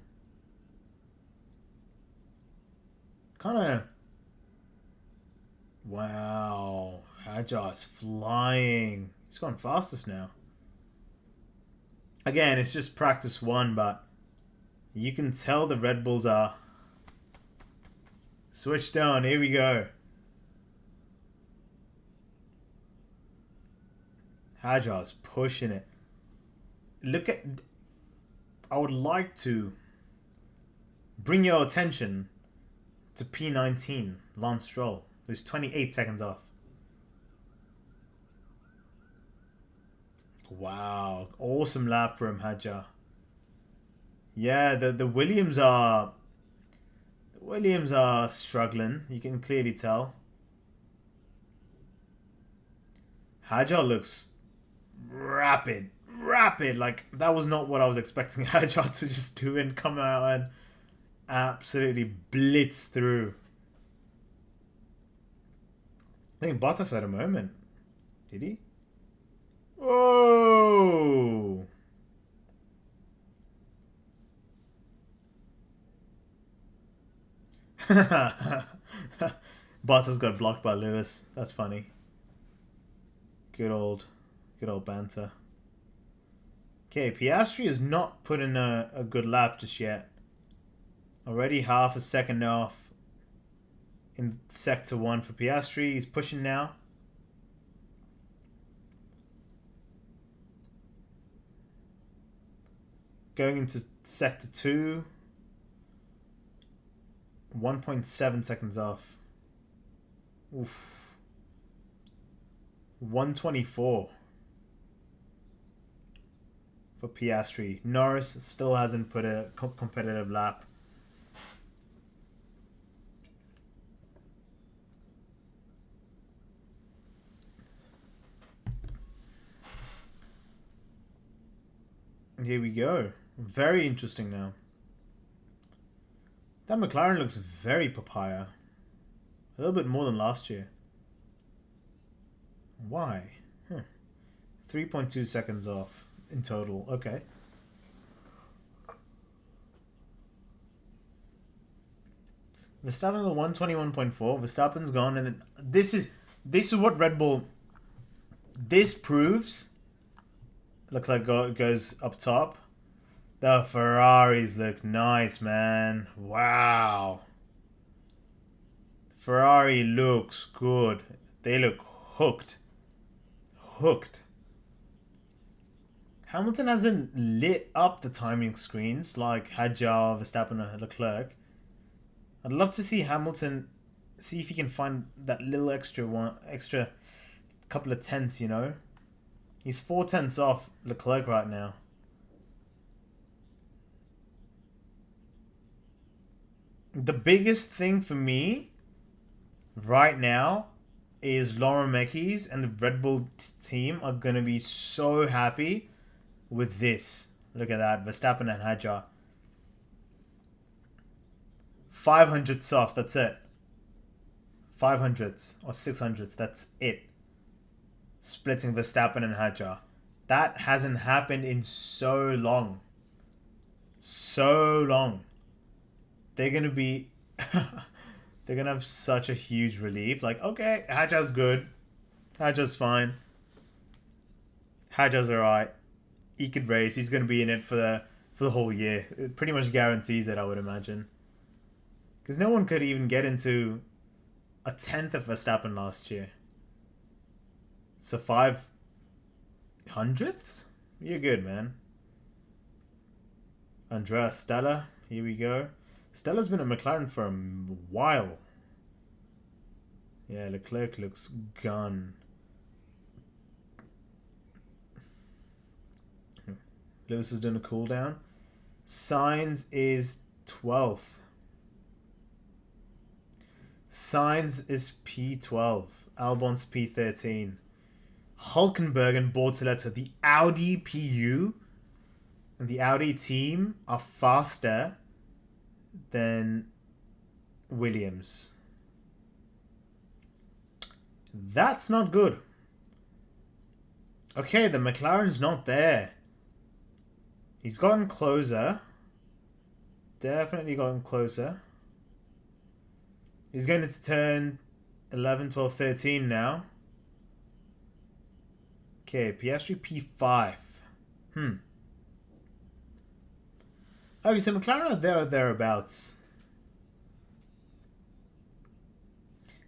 Kind of... Wow. Hadjar's flying. He's gone fastest now. Again, it's just practice one, but you can tell the Red Bulls are switched on. Here we go. Hadjar's pushing it. Look at... I would like to bring your attention to P19, Lance Stroll. There's 28 seconds off. Wow. Awesome lap from Hadjar. Yeah, the Williams are... The Williams are struggling. You can clearly tell. Hadjar looks rapid. Like, that was not what I was expecting Hadjar to just do and come out and absolutely blitz through. I think Bottas had a moment. Did he? Whoa! Bottas got blocked by Lewis. That's funny. Good old banter. Okay, Piastri has not put in a good lap just yet. Already half a second off in Sector 1 for Piastri. He's pushing now. Going into Sector 2. 1.7 seconds off. Oof. 124 for Piastri. Norris still hasn't put a competitive lap. Here we go. Very interesting now. That McLaren looks very papaya. A little bit more than last year. Why? 3.2 seconds off in total. Okay. Verstappen the 121.4. Verstappen's gone, and then this is what Red Bull. This proves. Looks like it goes up top. The Ferraris look nice, man. Wow. Ferrari looks good. They look hooked. Hamilton hasn't lit up the timing screens like Hadjar, Verstappen, or Leclerc. I'd love to see Hamilton, see if he can find that little extra couple of tenths, you know. He's 4 tenths off Leclerc right now. The biggest thing for me right now is Laurent Mekies and the Red Bull team are going to be so happy with this. Look at that. Verstappen and Hadjar. 500ths off. That's it. 500ths or 600ths. That's it. Splitting Verstappen and Hadjar. That hasn't happened in so long. So long. They're going to be... they're going to have such a huge relief. Like, okay, Hadjar's good. Hadjar's fine. Hadjar's alright. He could race. He's going to be in it for the whole year. It pretty much guarantees it, I would imagine. Because no one could even get into a tenth of Verstappen last year. So 500ths? You're good, man. Andrea Stella. Here we go. Stella's been a McLaren for a while. Yeah, Leclerc looks gone. Lewis is doing a cool down. Sainz is 12th. Sainz is P12. Albon's P13. Hulkenberg and Bortoleto, the Audi PU and the Audi team are faster than Williams. That's not good. Okay, the McLaren's not there. He's gotten closer. Definitely gotten closer. He's going to turn 11, 12, 13 now. Okay, Piastri P5. Okay, so McLaren are there or thereabouts.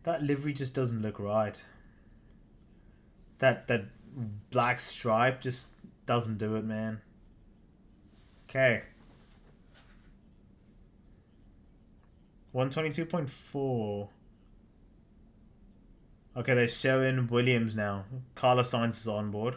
That livery just doesn't look right. That black stripe just doesn't do it, man. Okay. 122.4. Okay, they're showing Williams now. Carlos Sainz is on board.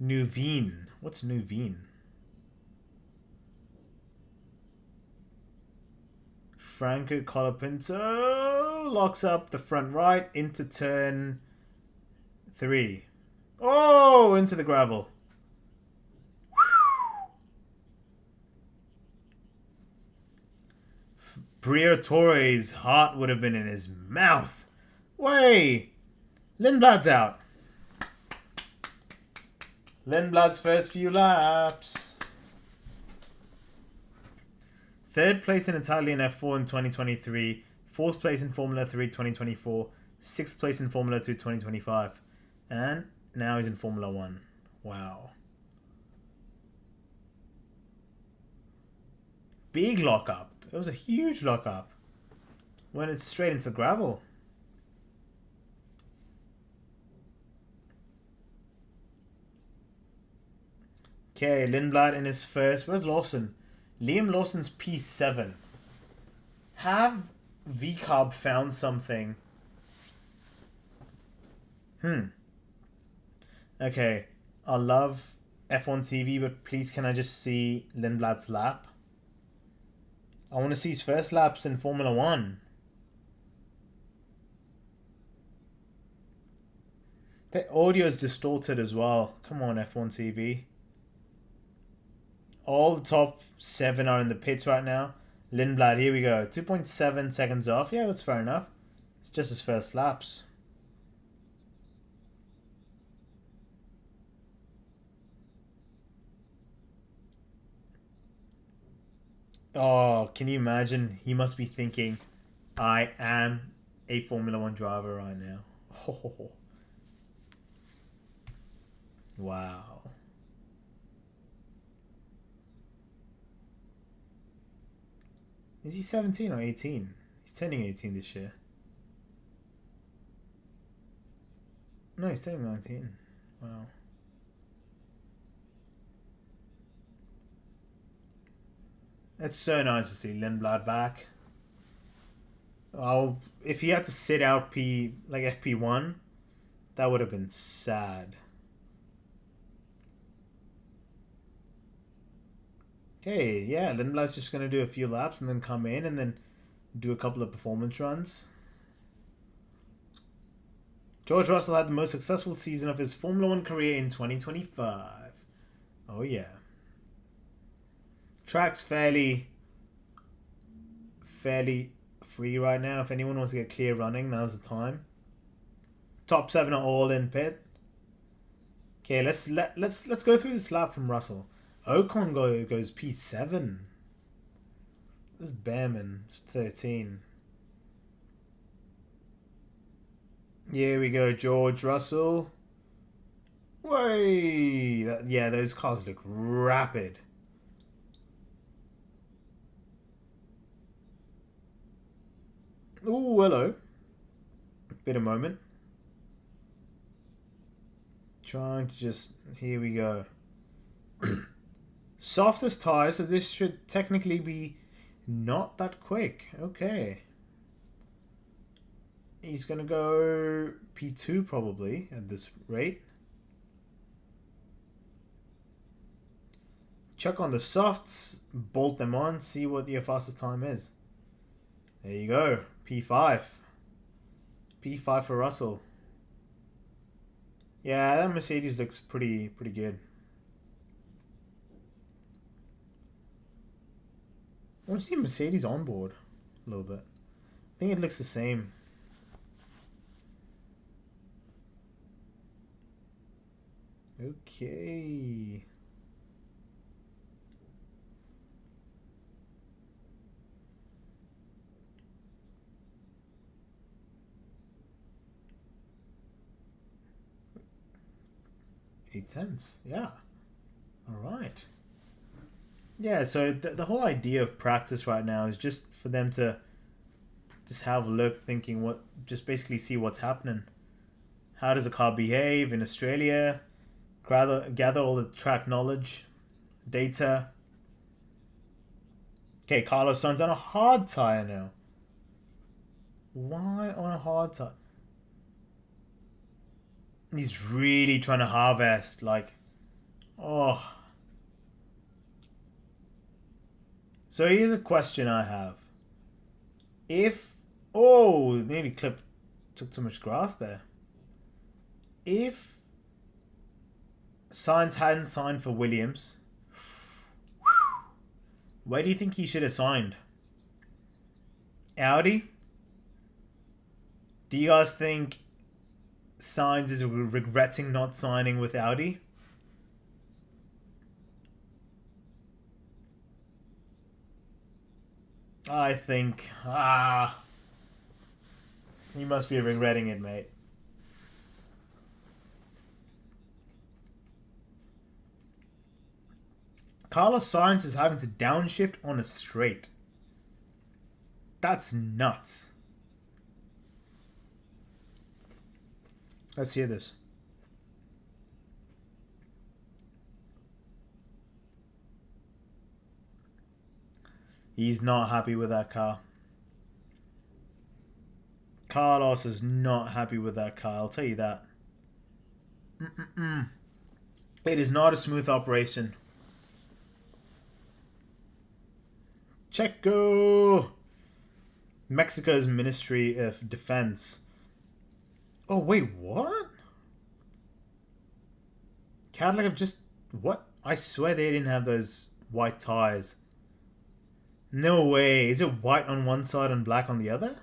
Nuveen. What's Nuveen? Franco Colapinto locks up the front right into turn 3. Oh, into the gravel. Briatore's heart would have been in his mouth. Way! Lindblad's out. Lindblad's first few laps. 3rd place in Italian F4 in 2023. 4th place in Formula 3 2024. 6th place in Formula 2 2025. And now he's in Formula 1. Wow. Big lockup. It was a huge lockup. Went it straight into the gravel. Okay, Lindblad in his first. Where's Lawson? Liam Lawson's P7. Have VCarb found something? Okay, I love F1 TV, but please can I just see Lindblad's lap? I want to see his first laps in Formula 1. The audio is distorted as well. Come on, F1 TV. All the top 7 are in the pits right now. Lindblad, here we go. 2.7 seconds off. Yeah, that's fair enough. It's just his first laps. Oh, can you imagine? He must be thinking, I am a Formula 1 driver right now. Oh. Wow. Is he 17 or 18? He's turning 18 this year. No, he's turning 19. Wow. It's so nice to see Lindblad back. Oh, if he had to sit out FP1, that would have been sad. Okay, yeah, Lindblad's just going to do a few laps and then come in and then do a couple of performance runs. George Russell had the most successful season of his Formula 1 career in 2025. Oh, yeah. Track's fairly free right now. If anyone wants to get clear running, now's the time. Top 7 are all in pit. Okay, let's go through this lap from Russell. Ocon goes P7. This is Behrman, 13. Here we go, George Russell. Way! Yeah, those cars look rapid. Ooh, hello. Bit of moment. Trying to just... Here we go. Softest tires, so this should technically be not that quick. Okay. He's going to go P2 probably at this rate. Check on the softs, bolt them on, see what your fastest time is. There you go, P5. P5 for Russell. Yeah, that Mercedes looks pretty good. I want to see Mercedes on board a little bit. I think it looks the same. Okay. $8.10, yeah. All right. Yeah, so the whole idea of practice right now is just for them to just have a look, thinking just basically see what's happening. How does a car behave in Australia? Gather all the track knowledge, data. Okay, Carlos Sainz on a hard tire now. Why on a hard tire? He's really trying to harvest, like, oh. So here's a question I have. Nearly took too much grass there. If Sainz hadn't signed for Williams, where do you think he should have signed? Audi? Do you guys think Sainz is regretting not signing with Audi? I think, you must be regretting it, mate. Carlos Sainz is having to downshift on a straight. That's nuts. Let's hear this. He's not happy with that car. Carlos is not happy with that car, I'll tell you that. It is not a smooth operation. Checo! Mexico's Ministry of Defense. Oh, wait, what? Cadillac have just... What? I swear they didn't have those white tires. No way. Is it white on one side and black on the other?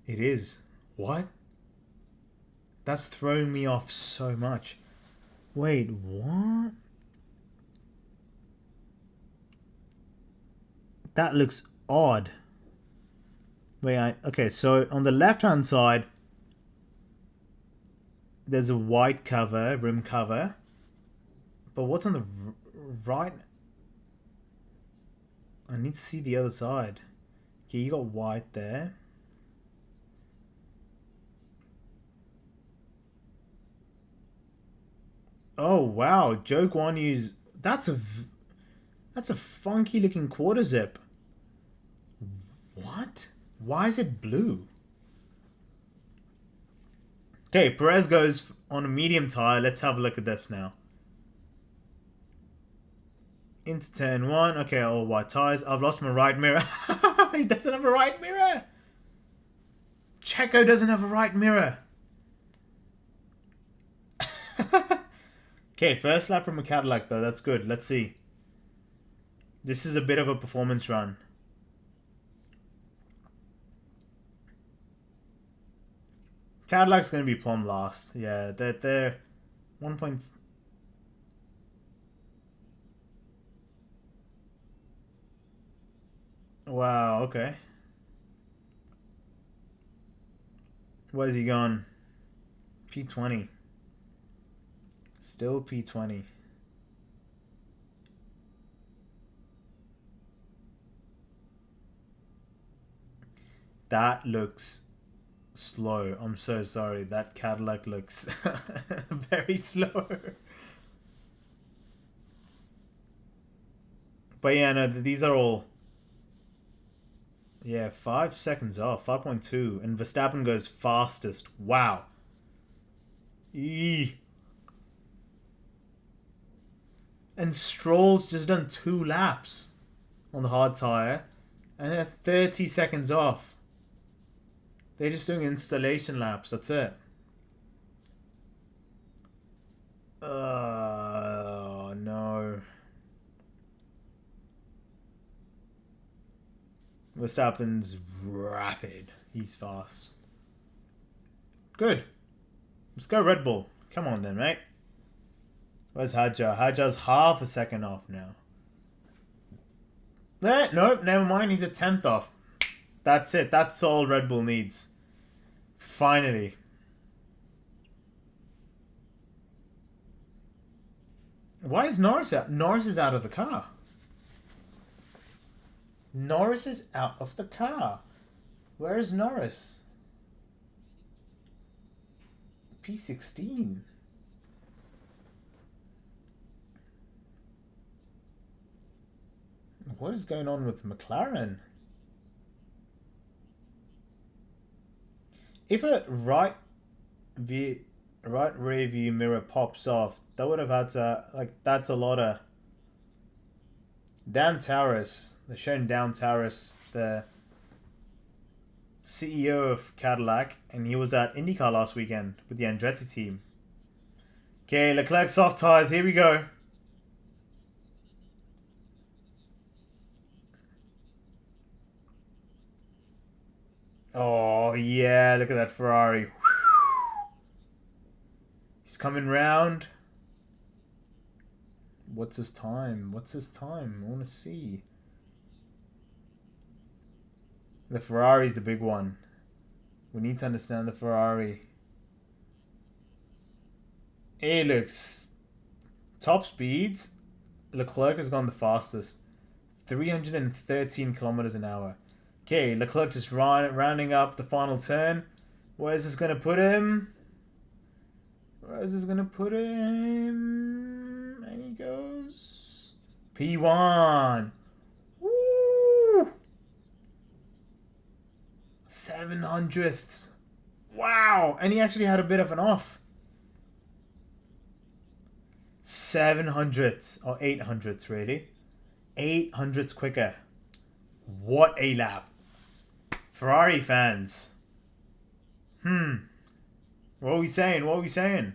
It is. What? That's throwing me off so much. Wait, what? That looks odd. Wait, okay, so on the left-hand side, there's a white cover, rim cover. But what's on the right? I need to see the other side. Okay, you got white there. Oh, wow. Joe Guan Yu's... That's a funky looking quarter zip. What? Why is it blue? Okay, Perez goes on a medium tire. Let's have a look at this now. Into turn 1. Okay, all white tires. I've lost my right mirror. He doesn't have a right mirror. Checo doesn't have a right mirror. Okay, first lap from a Cadillac though. That's good. Let's see. This is a bit of a performance run. Cadillac's going to be plumb last. Yeah, they're 1 point... Wow, okay. Where's he gone? P20. Still P20. That looks slow. I'm so sorry. That Cadillac looks very slow. But yeah, no, these are all... Yeah, 5 seconds off. 5.2. And Verstappen goes fastest. Wow. Eee. And Stroll's just done 2 laps on the hard tyre. And they're 30 seconds off. They're just doing installation laps. That's it. Oh, no. Verstappen's rapid. He's fast. Good. Let's go Red Bull. Come on then, mate. Where's Hadjar? Hadjar's half a second off now. Nope, never mind. He's a 10th off. That's it. That's all Red Bull needs. Finally. Why is Norris out? Norris is out of the car. Norris is out of the car. Where is Norris? P16. What is going on with McLaren? If a right rear view mirror pops off, that would have had to, like, that's a lot of... Dan Towers, they're showing Dan Towers, the CEO of Cadillac, and he was at IndyCar last weekend with the Andretti team. Okay, Leclerc soft tires, here we go. Oh, yeah, look at that Ferrari. He's coming round. What's his time? What's his time? I want to see. The Ferrari's the big one. We need to understand the Ferrari. It looks... Top speeds. Leclerc has gone the fastest. 313 kilometers an hour. Okay, Leclerc just rounding up the final turn. Where's this going to put him? Where is this going to put him? And he goes... P1. Woo! 700th. Wow! And he actually had a bit of an off. 700th. Or 800th, really. 800ths quicker. What a lap. Ferrari fans. What are we saying? What are we saying?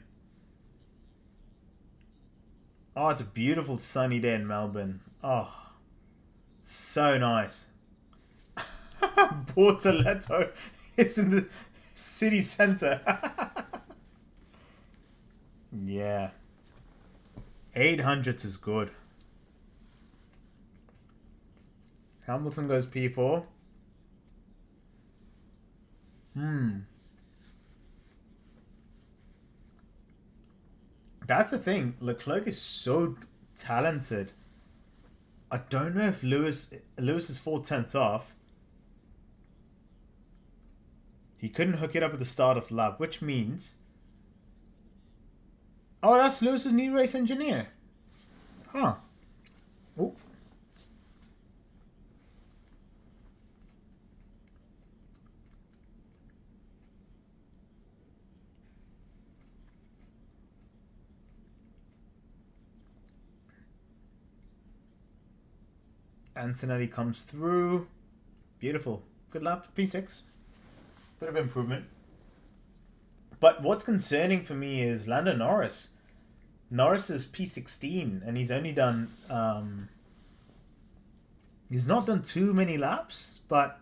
Oh, it's a beautiful sunny day in Melbourne. Oh, so nice. Portoletto is in the city centre. Yeah. 800s is good. Hamilton goes P4. That's the thing. Leclerc is so talented. I don't know if Lewis is 4/10 off. He couldn't hook it up at the start of the lap, which means... Oh, that's Lewis's new race engineer. Huh. Oh. Antonelli comes through. Beautiful. Good lap. P6. Bit of improvement. But what's concerning for me is Lando Norris. Norris is P16 and he's only done... he's not done too many laps, but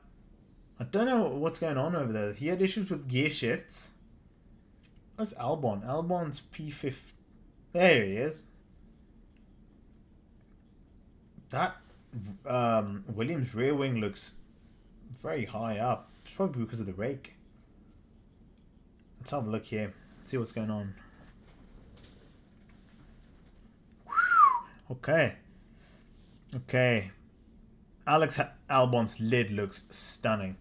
I don't know what's going on over there. He had issues with gear shifts. Where's Albon? Albon's P5. There he is. That Williams rear wing looks very high up. It's probably because of the rake. Let's have a look here. See what's going on. Okay. Okay. Alex Albon's lid looks stunning.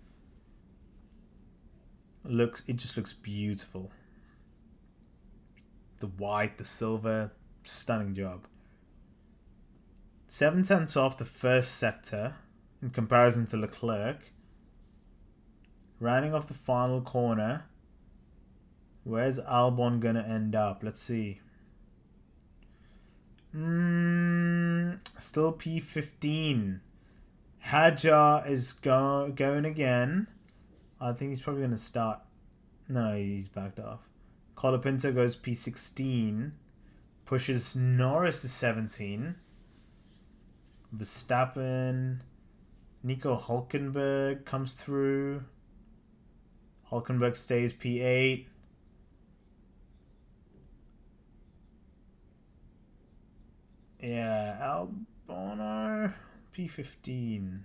It just looks beautiful. The white, the silver, stunning job. 7/10 off the first sector in comparison to Leclerc. Rounding off the final corner. Where's Albon gonna end up? Let's see. Still P15. Hadjar is going again. I think he's probably going to start. No, he's backed off. Colapinto goes P16. Pushes Norris to 17. Verstappen. Nico Hulkenberg comes through. Hulkenberg stays P8. Yeah, Albon P15.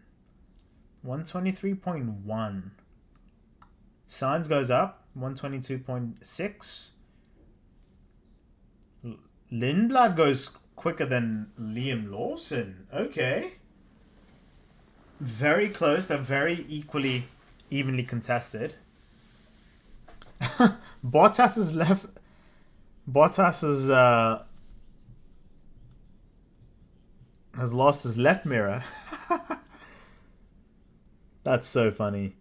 123.1. Sainz goes up. 122.6. Lindblad goes quicker than Liam Lawson. Okay. Very close. They're very evenly contested. Bottas has left. Bottas has lost his left mirror. That's so funny.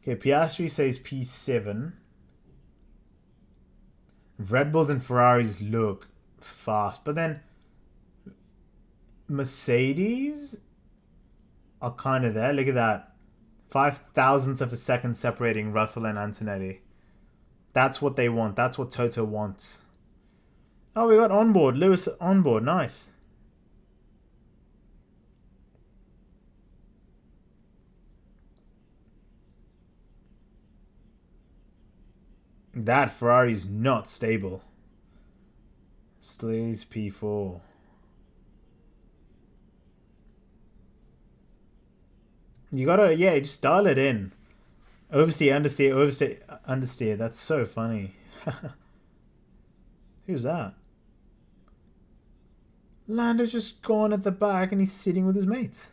Okay, Piastri says P7. Red Bulls and Ferraris look fast, but then Mercedes are kind of there. Look at that. 5,000ths of a second separating Russell and Antonelli. That's what they want. That's what Toto wants. Oh, we got onboard. Lewis onboard. Nice. That Ferrari's not stable. Stays P4. You gotta, yeah, just dial it in. Oversteer, understeer, oversteer, understeer. That's so funny. Who's that? Lando's just gone at the back and he's sitting with his mates.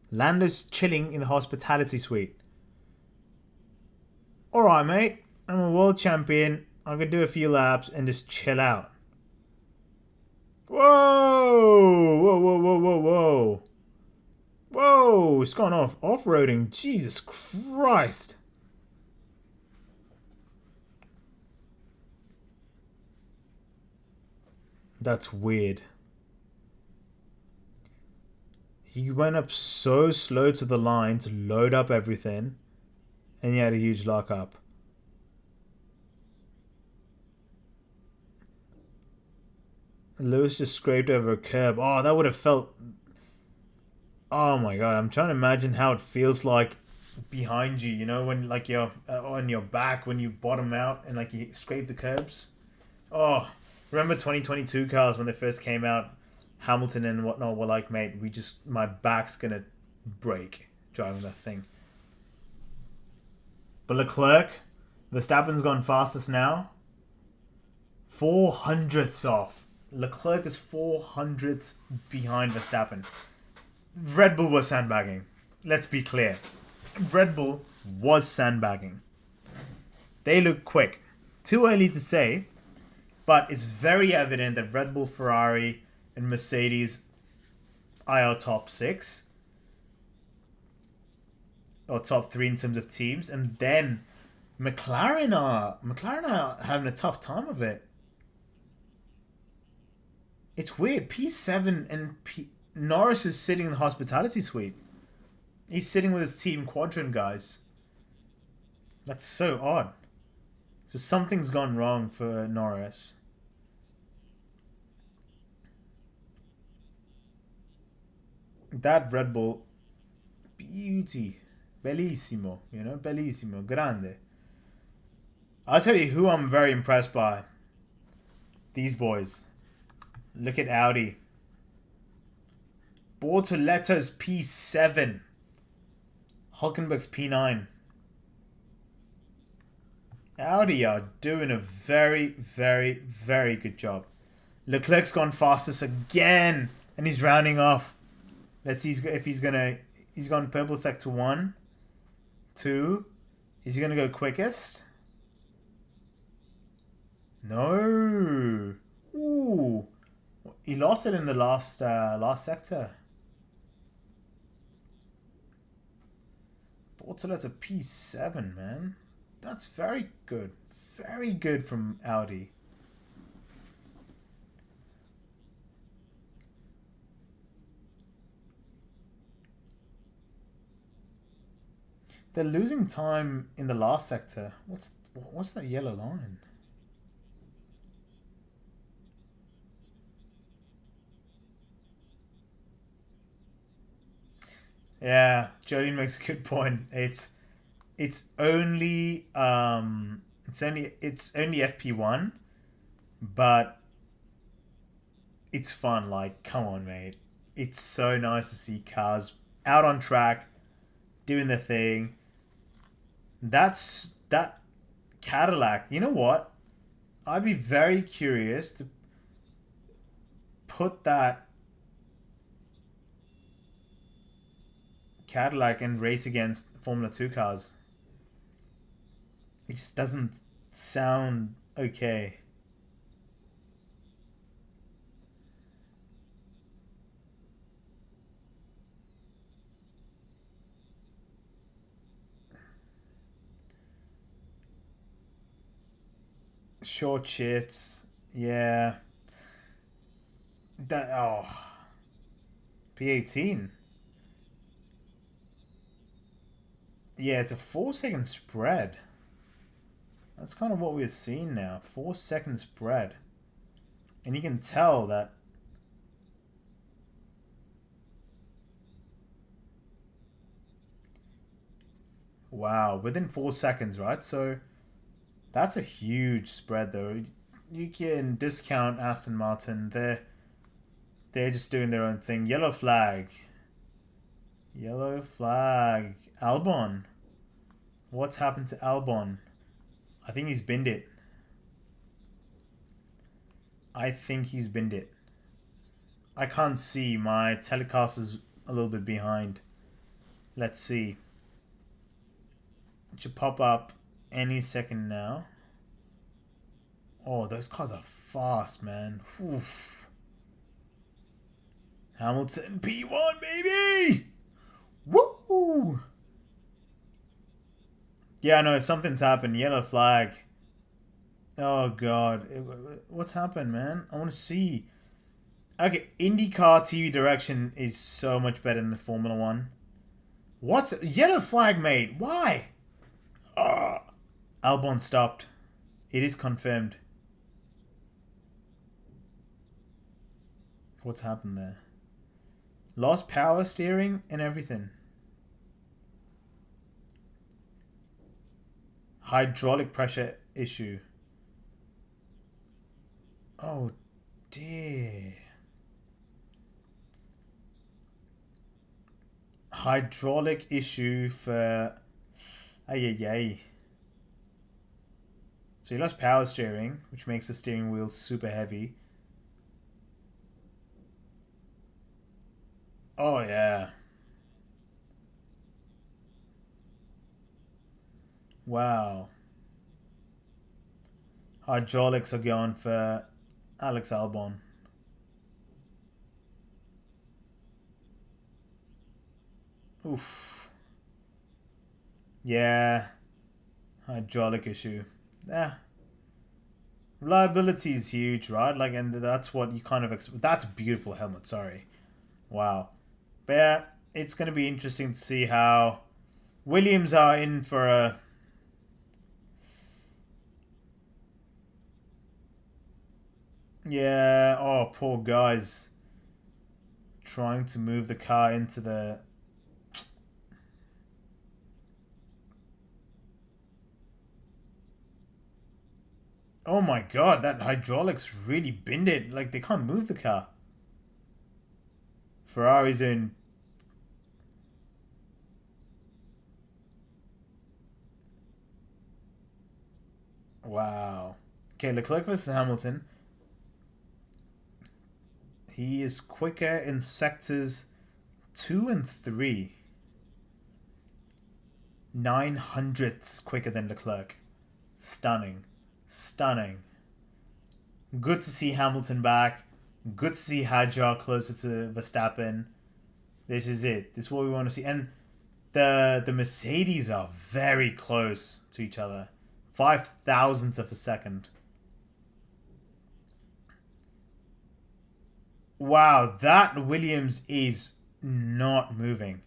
Lando's chilling in the hospitality suite. Alright, mate. I'm a world champion. I could do a few laps and just chill out. Whoa! Whoa, whoa, whoa, whoa, whoa. Whoa! It's gone off. Off-roading. Jesus Christ. That's weird. He went up so slow to the line to load up everything. And he had a huge lockup. Lewis just scraped over a curb. Oh, that would have felt... Oh my god, I'm trying to imagine how it feels like behind you, you know, when like you're on your back, when you bottom out and like you scrape the curbs. Oh, remember 2022 cars when they first came out? Hamilton and whatnot were like, mate, my back's gonna break driving that thing. But Leclerc, Verstappen's gone fastest now. 400ths off. Leclerc is 400ths behind Verstappen. Red Bull was sandbagging. Let's be clear. Red Bull was sandbagging. They look quick. Too early to say, but it's very evident that Red Bull, Ferrari, and Mercedes are our top 6. Or top 3 in terms of teams. And then McLaren are having a tough time of it. It's weird. P7 and Norris is sitting in the hospitality suite. He's sitting with his team quadrant guys. That's so odd. So something's gone wrong for Norris. That Red Bull, beauty. Bellissimo, you know, bellissimo, grande. I'll tell you who I'm very impressed by. These boys. Look at Audi. Bortoletto's P7. Hulkenberg's P9. Audi are doing a very, very, very good job. Leclerc's gone fastest again. And he's rounding off. Let's see if he's gonna... He's gone purple sector 1. 2. Is he gonna go quickest? No. Ooh. He lost it in the last sector. Bortoletto P7, man. That's very good. Very good from Audi. They're losing time in the last sector. What's that yellow line? Yeah, Jolene makes a good point. It's only FP1, but it's fun. Like, come on, mate. It's so nice to see cars out on track, doing their thing. That Cadillac. You know what? I'd be very curious to put that Cadillac and race against Formula 2 cars. It just doesn't sound okay. Short shits. Yeah. P18. Yeah, it's a 4-second spread. That's kind of what we're seeing now. 4-second spread. And you can tell that wow, within 4 seconds, right? So that's a huge spread though. You can discount Aston Martin. They're just doing their own thing. Yellow flag. Yellow flag. Albon. What's happened to Albon? I think he's binned it. I can't see. My telecast is a little bit behind. Let's see. It should pop up any second now. Oh, those cars are fast, man. Oof. Hamilton P1, baby! Woo! Yeah, no, something's happened. Yellow flag. Oh, God. What's happened, man? I want to see. Okay, IndyCar TV direction is so much better than the Formula 1. What's... Yellow flag, mate. Why? Albon stopped. It is confirmed. What's happened there? Lost power steering and everything. Hydraulic pressure issue. Oh dear. Hydraulic issue for... Ay. So he lost power steering, which makes the steering wheel super heavy. Oh yeah. Wow. Hydraulics are going for Alex Albon. Oof. Yeah. Hydraulic issue. Yeah. Reliability is huge, right? Like, and that's what you kind of expect. That's a beautiful helmet, sorry. Wow. But yeah, it's going to be interesting to see how Williams are in for a... Yeah, oh, poor guys. Trying to move the car into the... Oh my god, that hydraulics really binned it. Like, they can't move the car. Ferrari's in... Wow. Okay, Leclerc versus Hamilton. He is quicker in sectors 2 and 3. 900ths quicker than Leclerc. Stunning. Stunning. Good to see Hamilton back. Good to see Hadjar closer to Verstappen. This is it. This is what we want to see. And the Mercedes are very close to each other. 5,000ths of a second. Wow, that Williams is not moving.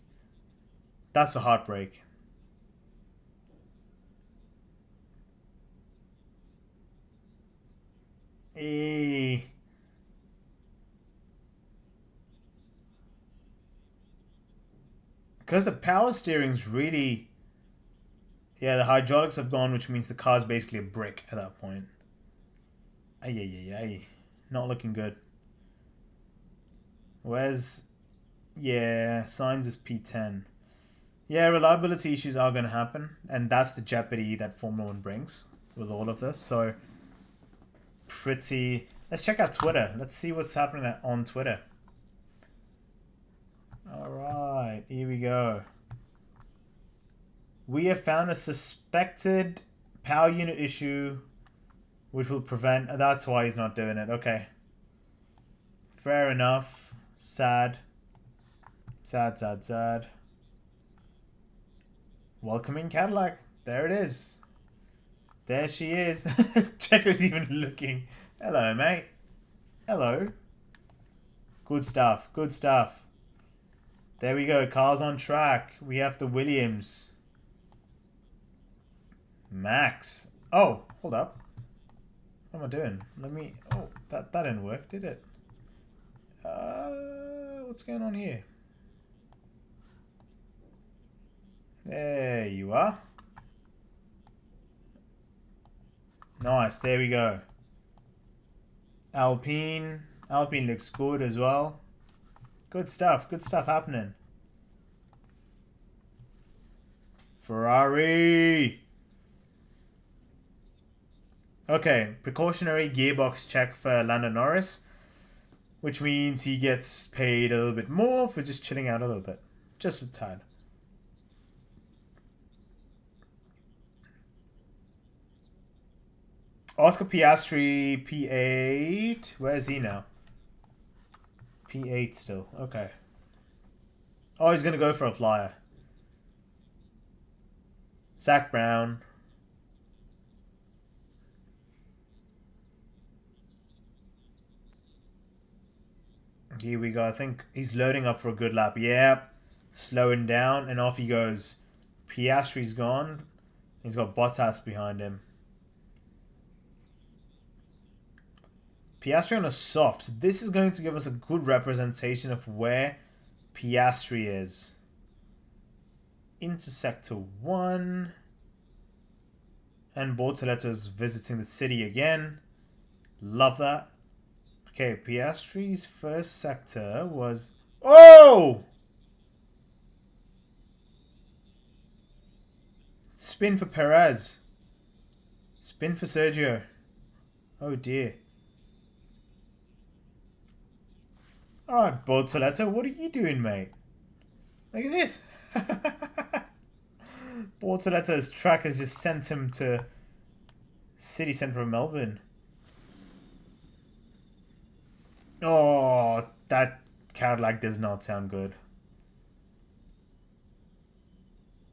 That's a heartbreak. Eh. Because the power steering's really... Yeah, the hydraulics have gone, which means the car's basically a brick at that point. Ay, ay, ay, ay. Not looking good. Where's... Yeah, signs is P10. Yeah, reliability issues are going to happen. And that's the jeopardy that Formula 1 brings with all of this. So, pretty... Let's check out Twitter. Let's see what's happening on Twitter. Alright, here we go. We have found a suspected power unit issue which will prevent... That's why he's not doing it. Okay. Fair enough. Sad. Sad, sad, sad. Welcoming Cadillac. There it is. There she is. Checo's even looking. Hello, mate. Hello. Good stuff. Good stuff. There we go. Cars on track. We have the Williams. Max. Oh, hold up. What am I doing? Let me... Oh, that didn't work, did it? What's going on here? There you are. Nice. There we go. Alpine. Alpine looks good as well. Good stuff. Good stuff happening. Ferrari. Okay. Precautionary gearbox check for Lando Norris. Which means he gets paid a little bit more for just chilling out a little bit. Just a tad. Oscar Piastri, P8. Where is he now? P8 still. Okay. Oh, he's going to go for a flyer. Zach Brown. Here we go. I think he's loading up for a good lap. Yep. Slowing down and off he goes. Piastri's gone. He's got Bottas behind him. Piastri on a soft. So this is going to give us a good representation of where Piastri is. Into Sector 1. And Bortoletta's visiting the city again. Love that. Okay, Piastri's first sector was... Oh! Spin for Perez. Spin for Sergio. Oh dear. Alright, Bortoletta, what are you doing, mate? Look at this. Bortoletta's track has just sent him to city centre of Melbourne. Oh, that Cadillac does not sound good.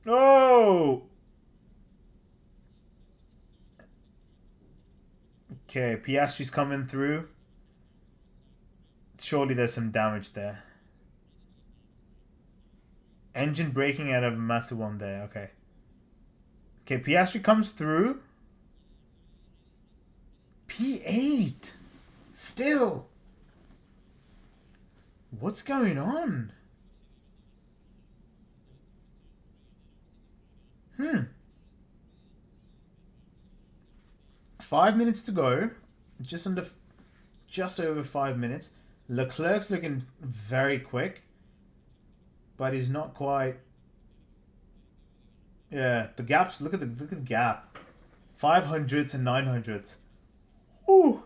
Oh! Okay, Piastri's coming through. Surely there's some damage there. Engine braking out of a massive one there. Okay. Okay, Piastri comes through. P8. Still. What's going on? 5 minutes to go. Just over 5 minutes. Leclerc's looking very quick. But he's not quite... Yeah, the gaps, look at the gap. 500 to 900. Ooh.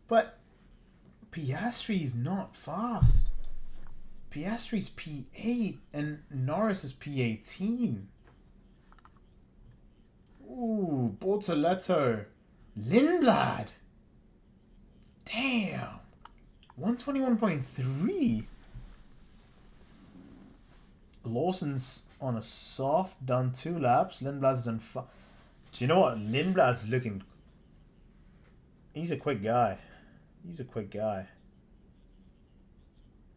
But Piastri's not fast. Piastri's P8 and Norris is P18. Ooh, Bortoletto. Lindblad. Damn. 121.3. Lawson's on a soft, done 2 laps. Lindblad's done 5. Do you know what? Lindblad's looking... He's a quick guy. He's a quick guy.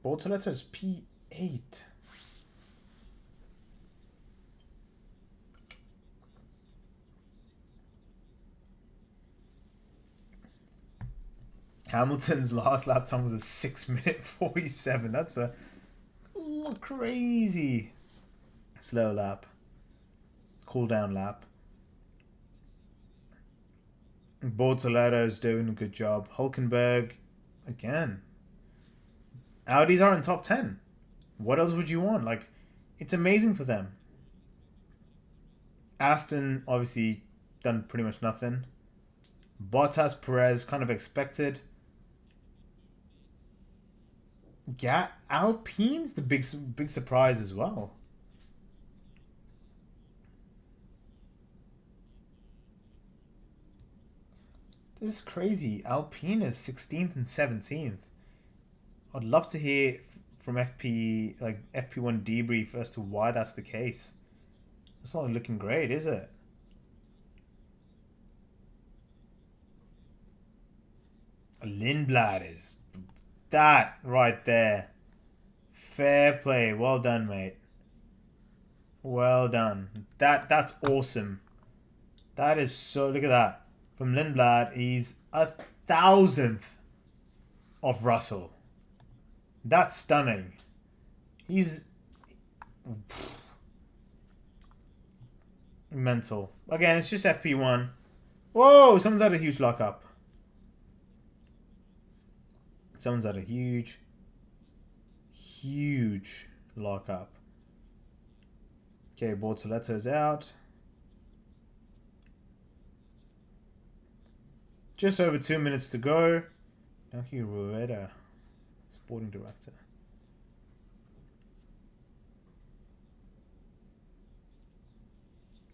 Bortoletto's P8. Hamilton's last lap time was a 6-minute 47. That's a crazy slow lap. Cool down lap. Bortoletto's doing a good job. Hulkenberg, again. Audis are in top 10. What else would you want? Like, it's amazing for them. Aston, obviously, done pretty much nothing. Bottas, Perez, kind of expected. Alpine's the big surprise as well. This is crazy. Alpine is 16th and 17th. I'd love to hear from FP1 debrief as to why that's the case. It's not looking great, is it? Lindblad is that right there. Fair play. Well done, mate. Well done. That's awesome. That is so... Look at that. From Lindblad, he's 1,000th of Russell. That's stunning. He's... mental. Again, it's just FP1. Whoa! Someone's had a huge lockup. Someone's had a huge lockup. Okay, Bortoletto's out. Just over 2 minutes to go. Naki Rueda, sporting director.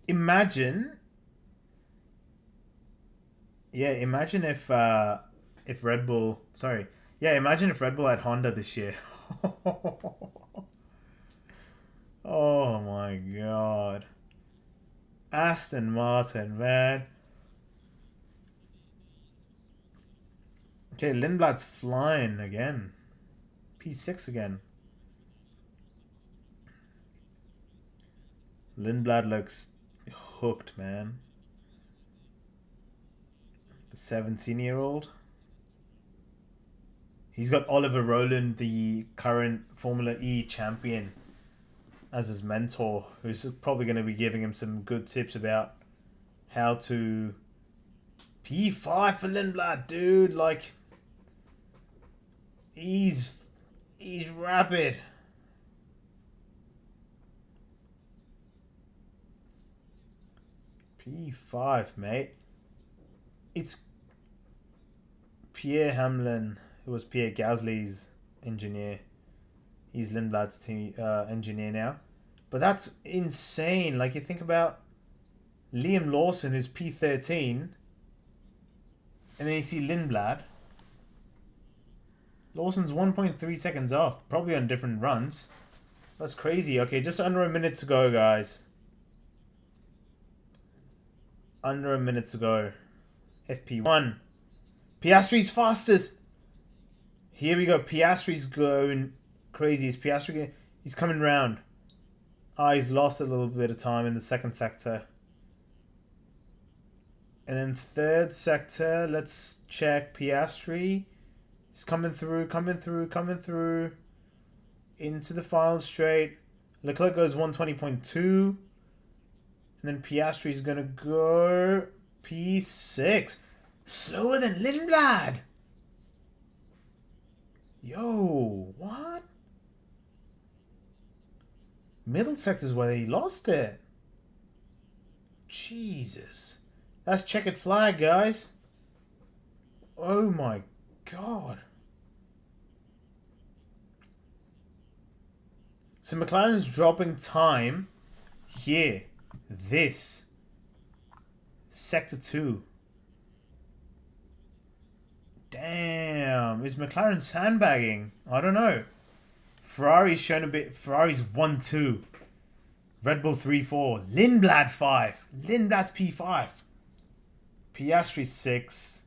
Imagine if Red Bull, imagine if Red Bull had Honda this year. Oh my god. Aston Martin, man. Okay, Lindblad's flying again. P6 again. Lindblad looks hooked, man. The 17-year-old. He's got Oliver Rowland, the current Formula E champion, as his mentor, who's probably going to be giving him some good tips about how to... P5 for Lindblad, dude. Like, he's rapid. P5, mate. It's Pierre Hamlin, who was Pierre Gasly's engineer. He's Lindblad's team engineer now. But that's insane. Like, you think about Liam Lawson, who's P13, and then you see Lindblad. Lawson's 1.3 seconds off, probably on different runs. That's crazy. Okay, just under a minute to go, guys. Under a minute to go. FP1. Piastri's fastest. Here we go. Piastri's going crazy. Is Piastri? He's coming round. He's lost a little bit of time in the second sector. And then third sector. Let's check Piastri. He's coming through. Into the final straight. Leclerc goes 120.2. And then Piastri's going to go P6. Slower than Lindblad. Yo, what? Middle sector's where he lost it. Jesus. That's checkered flag, guys. Oh my god. So McLaren's dropping time here. This. Sector 2. Damn. Is McLaren sandbagging? I don't know. Ferrari's shown a bit. Ferrari's 1-2. Red Bull 3-4. Lindblad 5. Lindblad's P5. Piastri 6.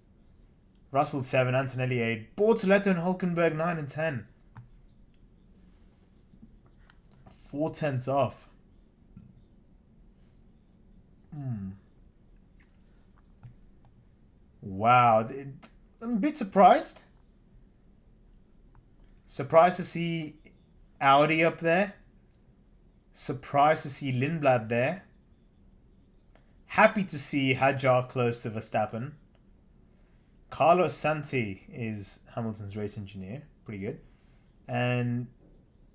Russell 7. Antonelli 8. Bortoletto and Hulkenberg 9 and 10. 4 tenths off. Wow. I'm a bit surprised. Surprised to see Audi up there. Surprised to see Lindblad there. Happy to see Hadjar close to Verstappen. Carlos Santi is Hamilton's race engineer. Pretty good. And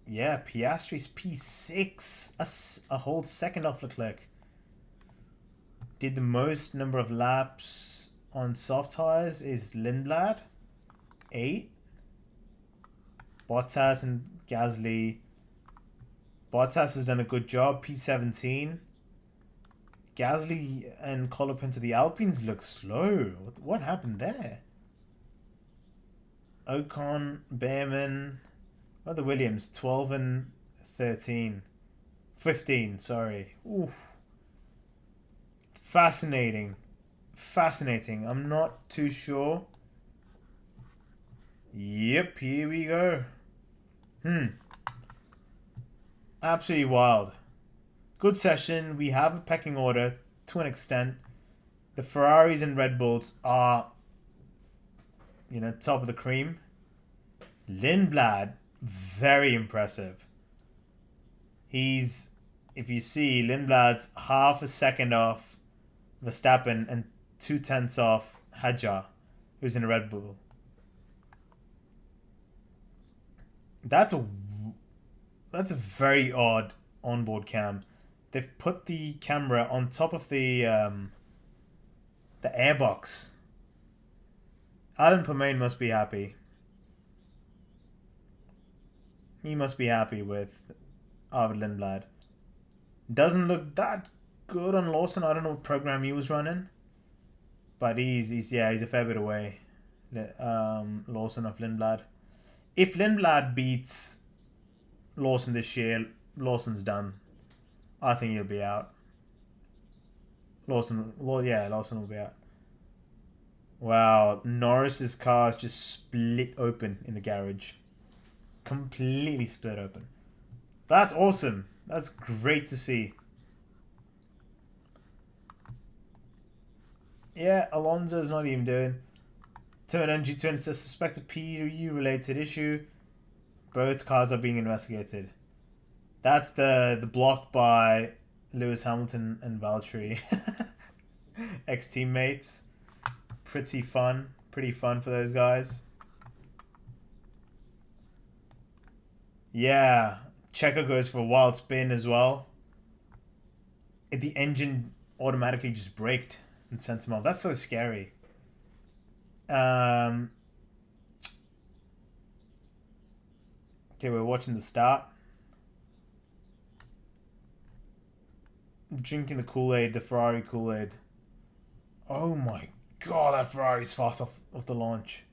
yeah, Piastri's P6. A whole second off Leclerc. Did the most number of laps on soft tires is Lindblad. 8. Bottas and Gasly. Bottas has done a good job. P17. Gasly and Colopin to the Alpines look slow. What happened there? Ocon, Behrman. What are the Williams? 12 and 13. 15, sorry. Oof. Fascinating. Fascinating. I'm not too sure. Yep, here we go. Absolutely wild. Good session. We have a pecking order to an extent. The Ferraris and Red Bulls are, top of the cream. Lindblad, very impressive. If you see, Lindblad's half a second off Verstappen and 0.2 off Hadjar, who's in a Red Bull. That's a very odd onboard cam. They've put the camera on top of the airbox. Alan Permain must be happy. He must be happy with Arvid Lindblad. Doesn't look that good on Lawson. I don't know what program he was running, but he's a fair bit away. Lawson of Lindblad. If Lindblad beats Lawson this year, Lawson's done. I think he'll be out. Lawson will be out. Wow, Norris's car just split open in the garage. Completely split open. That's awesome. That's great to see. Yeah, Alonso's not even doing. Turn NG Twin says suspected PU related issue. Both cars are being investigated. That's the block by Lewis Hamilton and Valtteri. Ex-teammates. Pretty fun for those guys. Yeah, Checo goes for a wild spin as well. The engine automatically just braked and sent him off. That's so scary. Okay, we're watching the start. Drinking the Kool-Aid, the Ferrari Kool-Aid. Oh my god, that Ferrari's fast off the launch.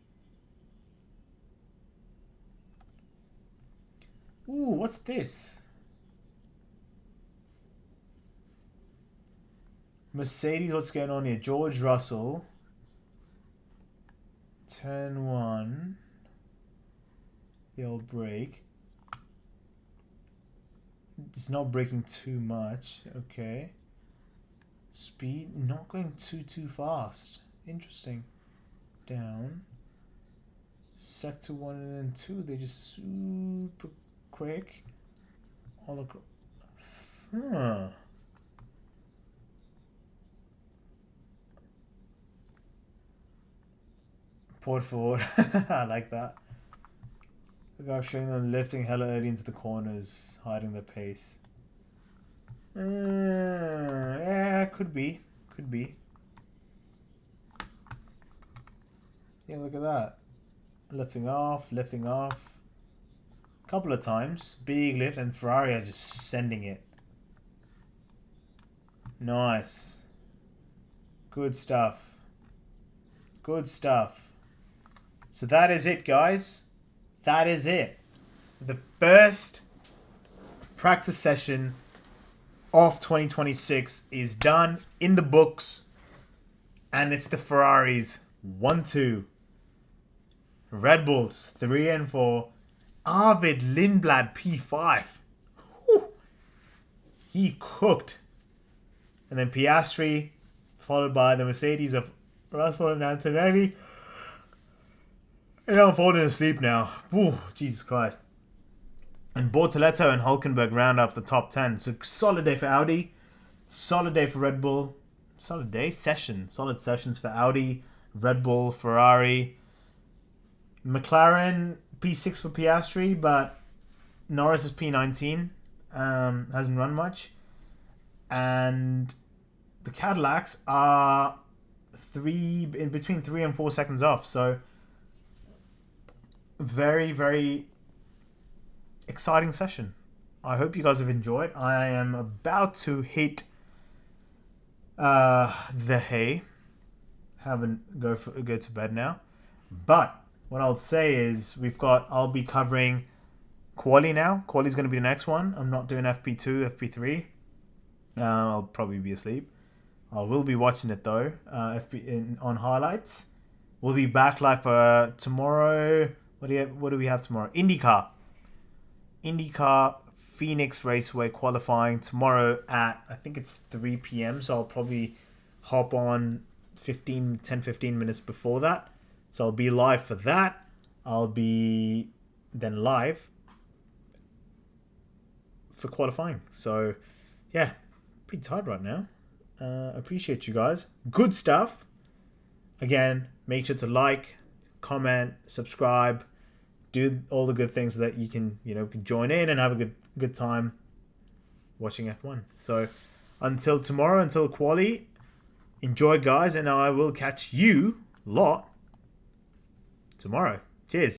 Ooh, what's this? Mercedes, what's going on here? George Russell. Turn 1. The old brake. It's not braking too much. Okay. Speed, not going too fast. Interesting. Down. Sector 1 and then 2, they're just super quick. All across. Port forward. I like that. The guy showing them lifting hella early into the corners, hiding their pace. Yeah, could be. Yeah, look at that. Lifting off. Couple of times. Big lift, and Ferrari are just sending it. Nice. Good stuff. So that is it, guys. That is it. The first practice session of 2026 is done, in the books. And it's the Ferraris 1-2. Red Bulls 3 and 4. Arvid Lindblad P5. Whew. He cooked. And then Piastri, followed by the Mercedes of Russell and Antonelli. And I'm falling asleep now. Ooh, Jesus Christ. And Bortoleto and Hulkenberg round up the top 10. So solid day for Audi. Solid day for Red Bull. Solid day? Session. Solid sessions for Audi, Red Bull, Ferrari. McLaren, P6 for Piastri, but Norris is P19. Hasn't run much. And the Cadillacs are between 3 and 4 seconds off. So very, very exciting session. I hope you guys have enjoyed. I am about to hit the hay. Haven't go to bed now. But what I'll say is I'll be covering Quali now. Quali's going to be the next one. I'm not doing FP2, FP3. I'll probably be asleep. I will be watching it though. On highlights. We'll be back live for tomorrow. What do we have tomorrow? IndyCar Phoenix Raceway qualifying tomorrow at, I think it's 3 p.m. So I'll probably hop on 15 minutes before that. So I'll be live for that. I'll be then live for qualifying. So yeah, pretty tired right now. Appreciate you guys. Good stuff. Again, make sure to like, comment, subscribe, do all the good things so that you can, join in and have a good time watching F1. So until tomorrow, until Quali, enjoy guys, and I will catch you lot tomorrow. Cheers.